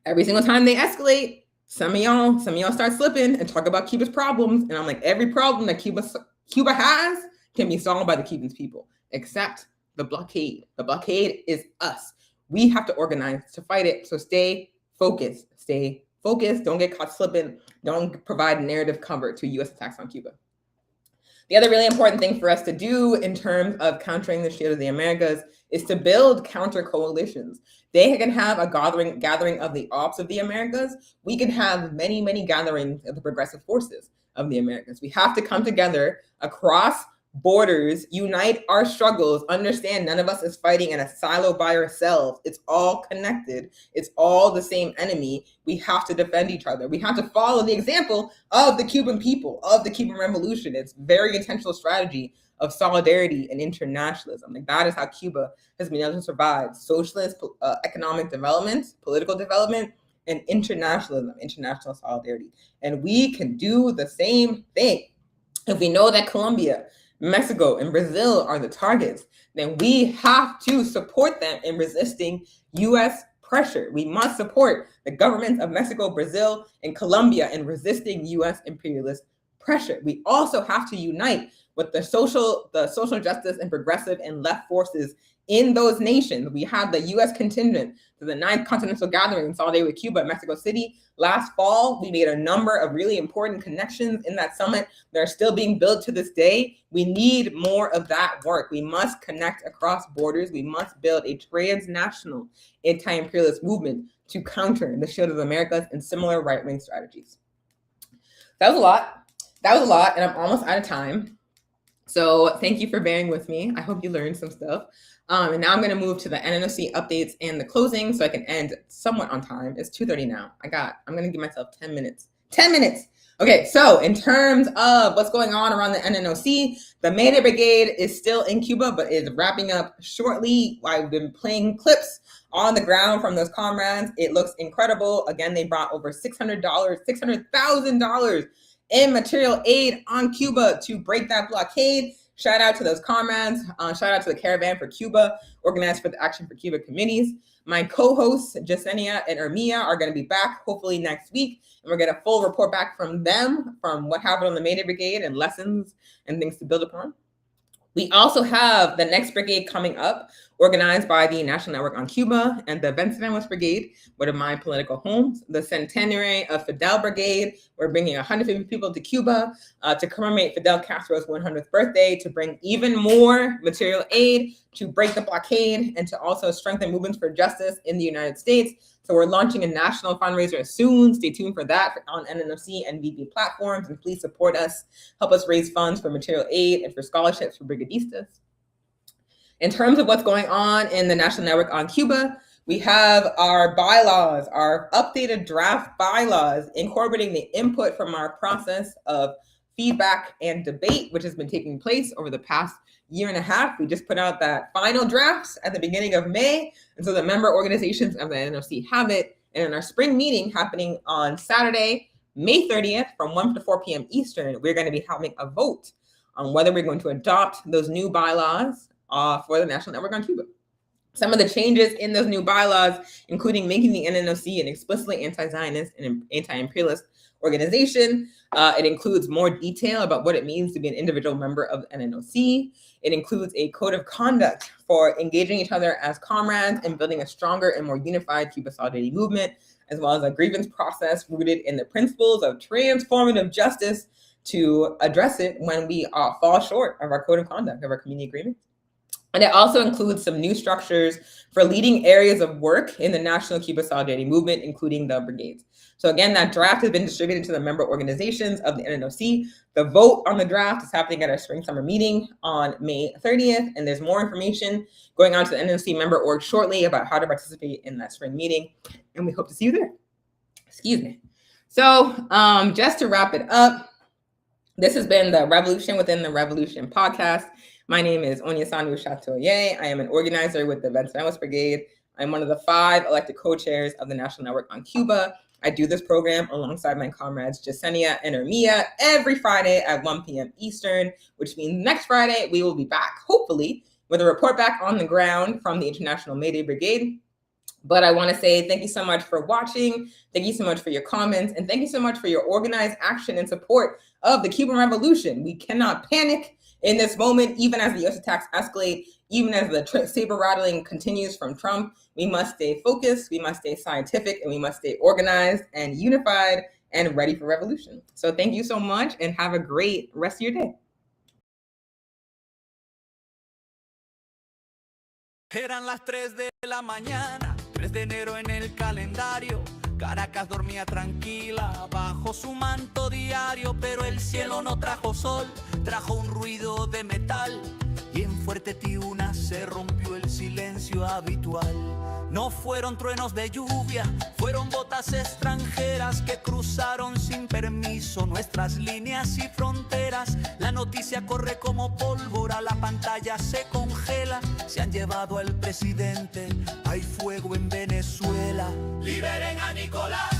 they escalate, some of y'all start slipping and talk about Cuba's problems. And I'm like, every problem that Cuba has can be solved by the Cuban people, except the blockade. The blockade is us. We have to organize to fight it. So stay focused. Don't get caught slipping. Don't provide narrative cover to U.S. attacks on Cuba. The other really important thing for us to do in terms of countering the Shield of the Americas is to build counter coalitions. They can have a gathering of the ops of the Americas. We can have many, many gatherings of the progressive forces of the Americas. We have to come together across borders, unite our struggles, understand none of us is fighting in a silo by ourselves. It's all connected. It's all the same enemy. We have to defend each other. We have to follow the example of the Cuban people, of the Cuban Revolution. It's very intentional strategy of solidarity and internationalism. Like, that is how Cuba has been able to survive socialist economic development, political development, and internationalism, international solidarity. And we can do the same thing. If we know that Colombia, Mexico, and Brazil are the targets, then we have to support them in resisting U.S. pressure. We must support the governments of Mexico, Brazil, and Colombia in resisting U.S. imperialist pressure. We also have to unite with the social justice and progressive and left forces in those nations. We have the U.S. contingent to the 9th Continental Gathering in solidarity with Cuba at Mexico City. Last fall, we made a number of really important connections in that summit that are still being built to this day. We need more of that work. We must connect across borders. We must build a transnational anti-imperialist movement to counter the Shield of the Americas and similar right-wing strategies. That was a lot, and I'm almost out of time. So thank you for bearing with me. I hope you learned some stuff. And now I'm going to move to the NNOC updates and the closing so I can end somewhat on time. It's 2:30 now. I'm going to give myself 10 minutes. 10 minutes. Okay, so in terms of what's going on around the NNOC, the May Day Brigade is still in Cuba, but is wrapping up shortly. I've been playing clips on the ground from those comrades. It looks incredible. Again, they brought over $600,000 in material aid on Cuba to break that blockade. Shout out to those comrades. Shout out to the Caravan for Cuba, organized for the Action for Cuba committees. My co-hosts, Yesenia and Ermia, are going to be back hopefully next week. And we'll get a full report back from them from what happened on the May Day Brigade and lessons and things to build upon. We also have the next brigade coming up, organized by the National Network on Cuba and the Venezuelan Brigade, one of my political homes, the Centenary of Fidel Brigade. We're bringing 150 people to Cuba to commemorate Fidel Castro's 100th birthday, to bring even more material aid, to break the blockade, and to also strengthen movements for justice in the United States. So we're launching a national fundraiser soon. Stay tuned for that on NNOC and VB platforms, and please support us. Help us raise funds for material aid and for scholarships for brigadistas. In terms of what's going on in the National Network on Cuba, we have our bylaws, our updated draft bylaws, incorporating the input from our process of feedback and debate, which has been taking place over the past year and a half. We just put out that final drafts at the beginning of May. And so the member organizations of the NNOC have it. And in our spring meeting happening on Saturday, May 30th from 1 to 4 p.m. Eastern, we're going to be having a vote on whether we're going to adopt those new bylaws for the National Network on Cuba. Some of the changes in those new bylaws, including making the NNOC an explicitly anti-Zionist and anti-imperialist organization. It includes more detail about what it means to be an individual member of the NNOC. It includes a code of conduct for engaging each other as comrades and building a stronger and more unified Cuba solidarity movement, as well as a grievance process rooted in the principles of transformative justice to address it when we fall short of our code of conduct, of our community agreements. And it also includes some new structures for leading areas of work in the National Cuba Solidarity Movement, including the brigades. So again, that draft has been distributed to the member organizations of the NNOC. The vote on the draft is happening at our spring summer meeting on May 30th. And there's more information going on to the NNOC member org shortly about how to participate in that spring meeting. And we hope to see you there. Excuse me. So just to wrap it up, this has been the Revolution Within the Revolution podcast. My name is Onyesanu Chatoye. I am an organizer with the Venezuelan Brigade. I'm one of the 5 elected co-chairs of the National Network on Cuba. I do this program alongside my comrades Yesenia and Ermia every Friday at 1 p.m. Eastern, which means next Friday we will be back, hopefully, with a report back on the ground from the International May Day Brigade. But I want to say thank you so much for watching. Thank you so much for your comments. And thank you so much for your organized action and support of the Cuban Revolution. We cannot panic in this moment, even as the U.S. attacks escalate, even as the saber rattling continues from Trump. We must stay focused, we must stay scientific, and we must stay organized and unified and ready for revolution. So thank you so much and have a great rest of your day. Eran las 3 de la mañana, 3 de enero en el calendario. Caracas dormía tranquila bajo su manto diario, pero el cielo no trajo sol, trajo un ruido de metal y en Fuerte Tiuna se rompió el silencio habitual. No fueron truenos de lluvia, fueron botas extranjeras que cruzaron sin permiso nuestras líneas y fronteras. La noticia corre como pólvora, la pantalla se congela. Se han llevado al presidente, hay fuego en Venezuela. ¡Liberen a Nicolás!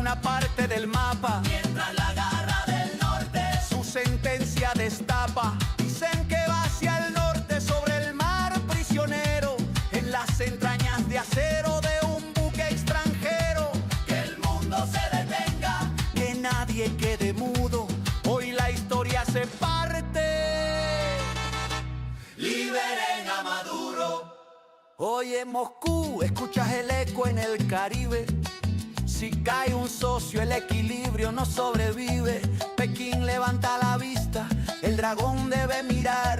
una parte del mapa. Mientras la garra del norte su sentencia destapa. Dicen que va hacia el norte sobre el mar prisionero, en las entrañas de acero de un buque extranjero. Que el mundo se detenga, que nadie quede mudo. Hoy la historia se parte. Liberen a Maduro. Hoy en Moscú escuchas el eco en el Caribe. Si cae un socio el equilibrio no sobrevive. Pekín levanta la vista, el dragón debe mirar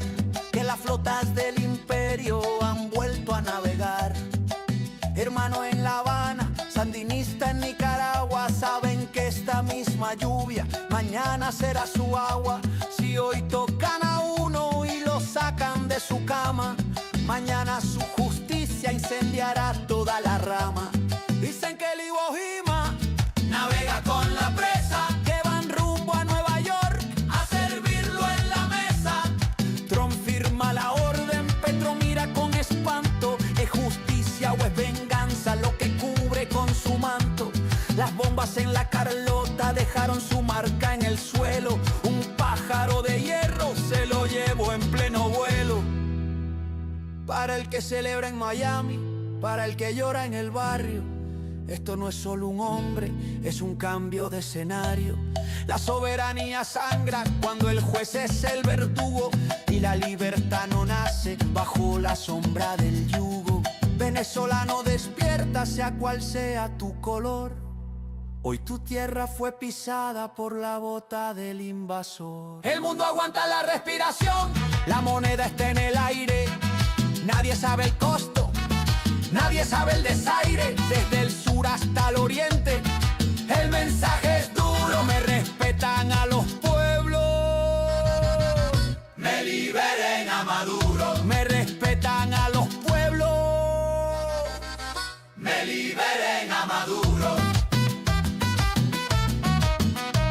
que las flotas del imperio han vuelto a navegar. Hermano en La Habana, sandinista en Nicaragua, saben que esta misma lluvia mañana será su agua. Si hoy tocan a uno y lo sacan de su cama, mañana su justicia incendiará toda la rama. Dicen que el Iwo Jima navega con la presa, que van rumbo a Nueva York a servirlo en la mesa. Trump firma la orden, Petro mira con espanto. ¿Es justicia o es venganza lo que cubre con su manto? Las bombas en la Carlota dejaron su marca en el suelo. Un pájaro de hierro se lo llevó en pleno vuelo. Para el que celebra en Miami, para el que llora en el barrio, esto no es solo un hombre, es un cambio de escenario. La soberanía sangra cuando el juez es el verdugo y la libertad no nace bajo la sombra del yugo. Venezolano despierta, sea cual sea tu color. Hoy tu tierra fue pisada por la bota del invasor. El mundo aguanta la respiración, la moneda está en el aire. Nadie sabe el costo, nadie sabe el desaire. Desde el sur hasta el oriente, el mensaje es duro. Me respetan a los pueblos, me liberen a Maduro. Me respetan a los pueblos, me liberen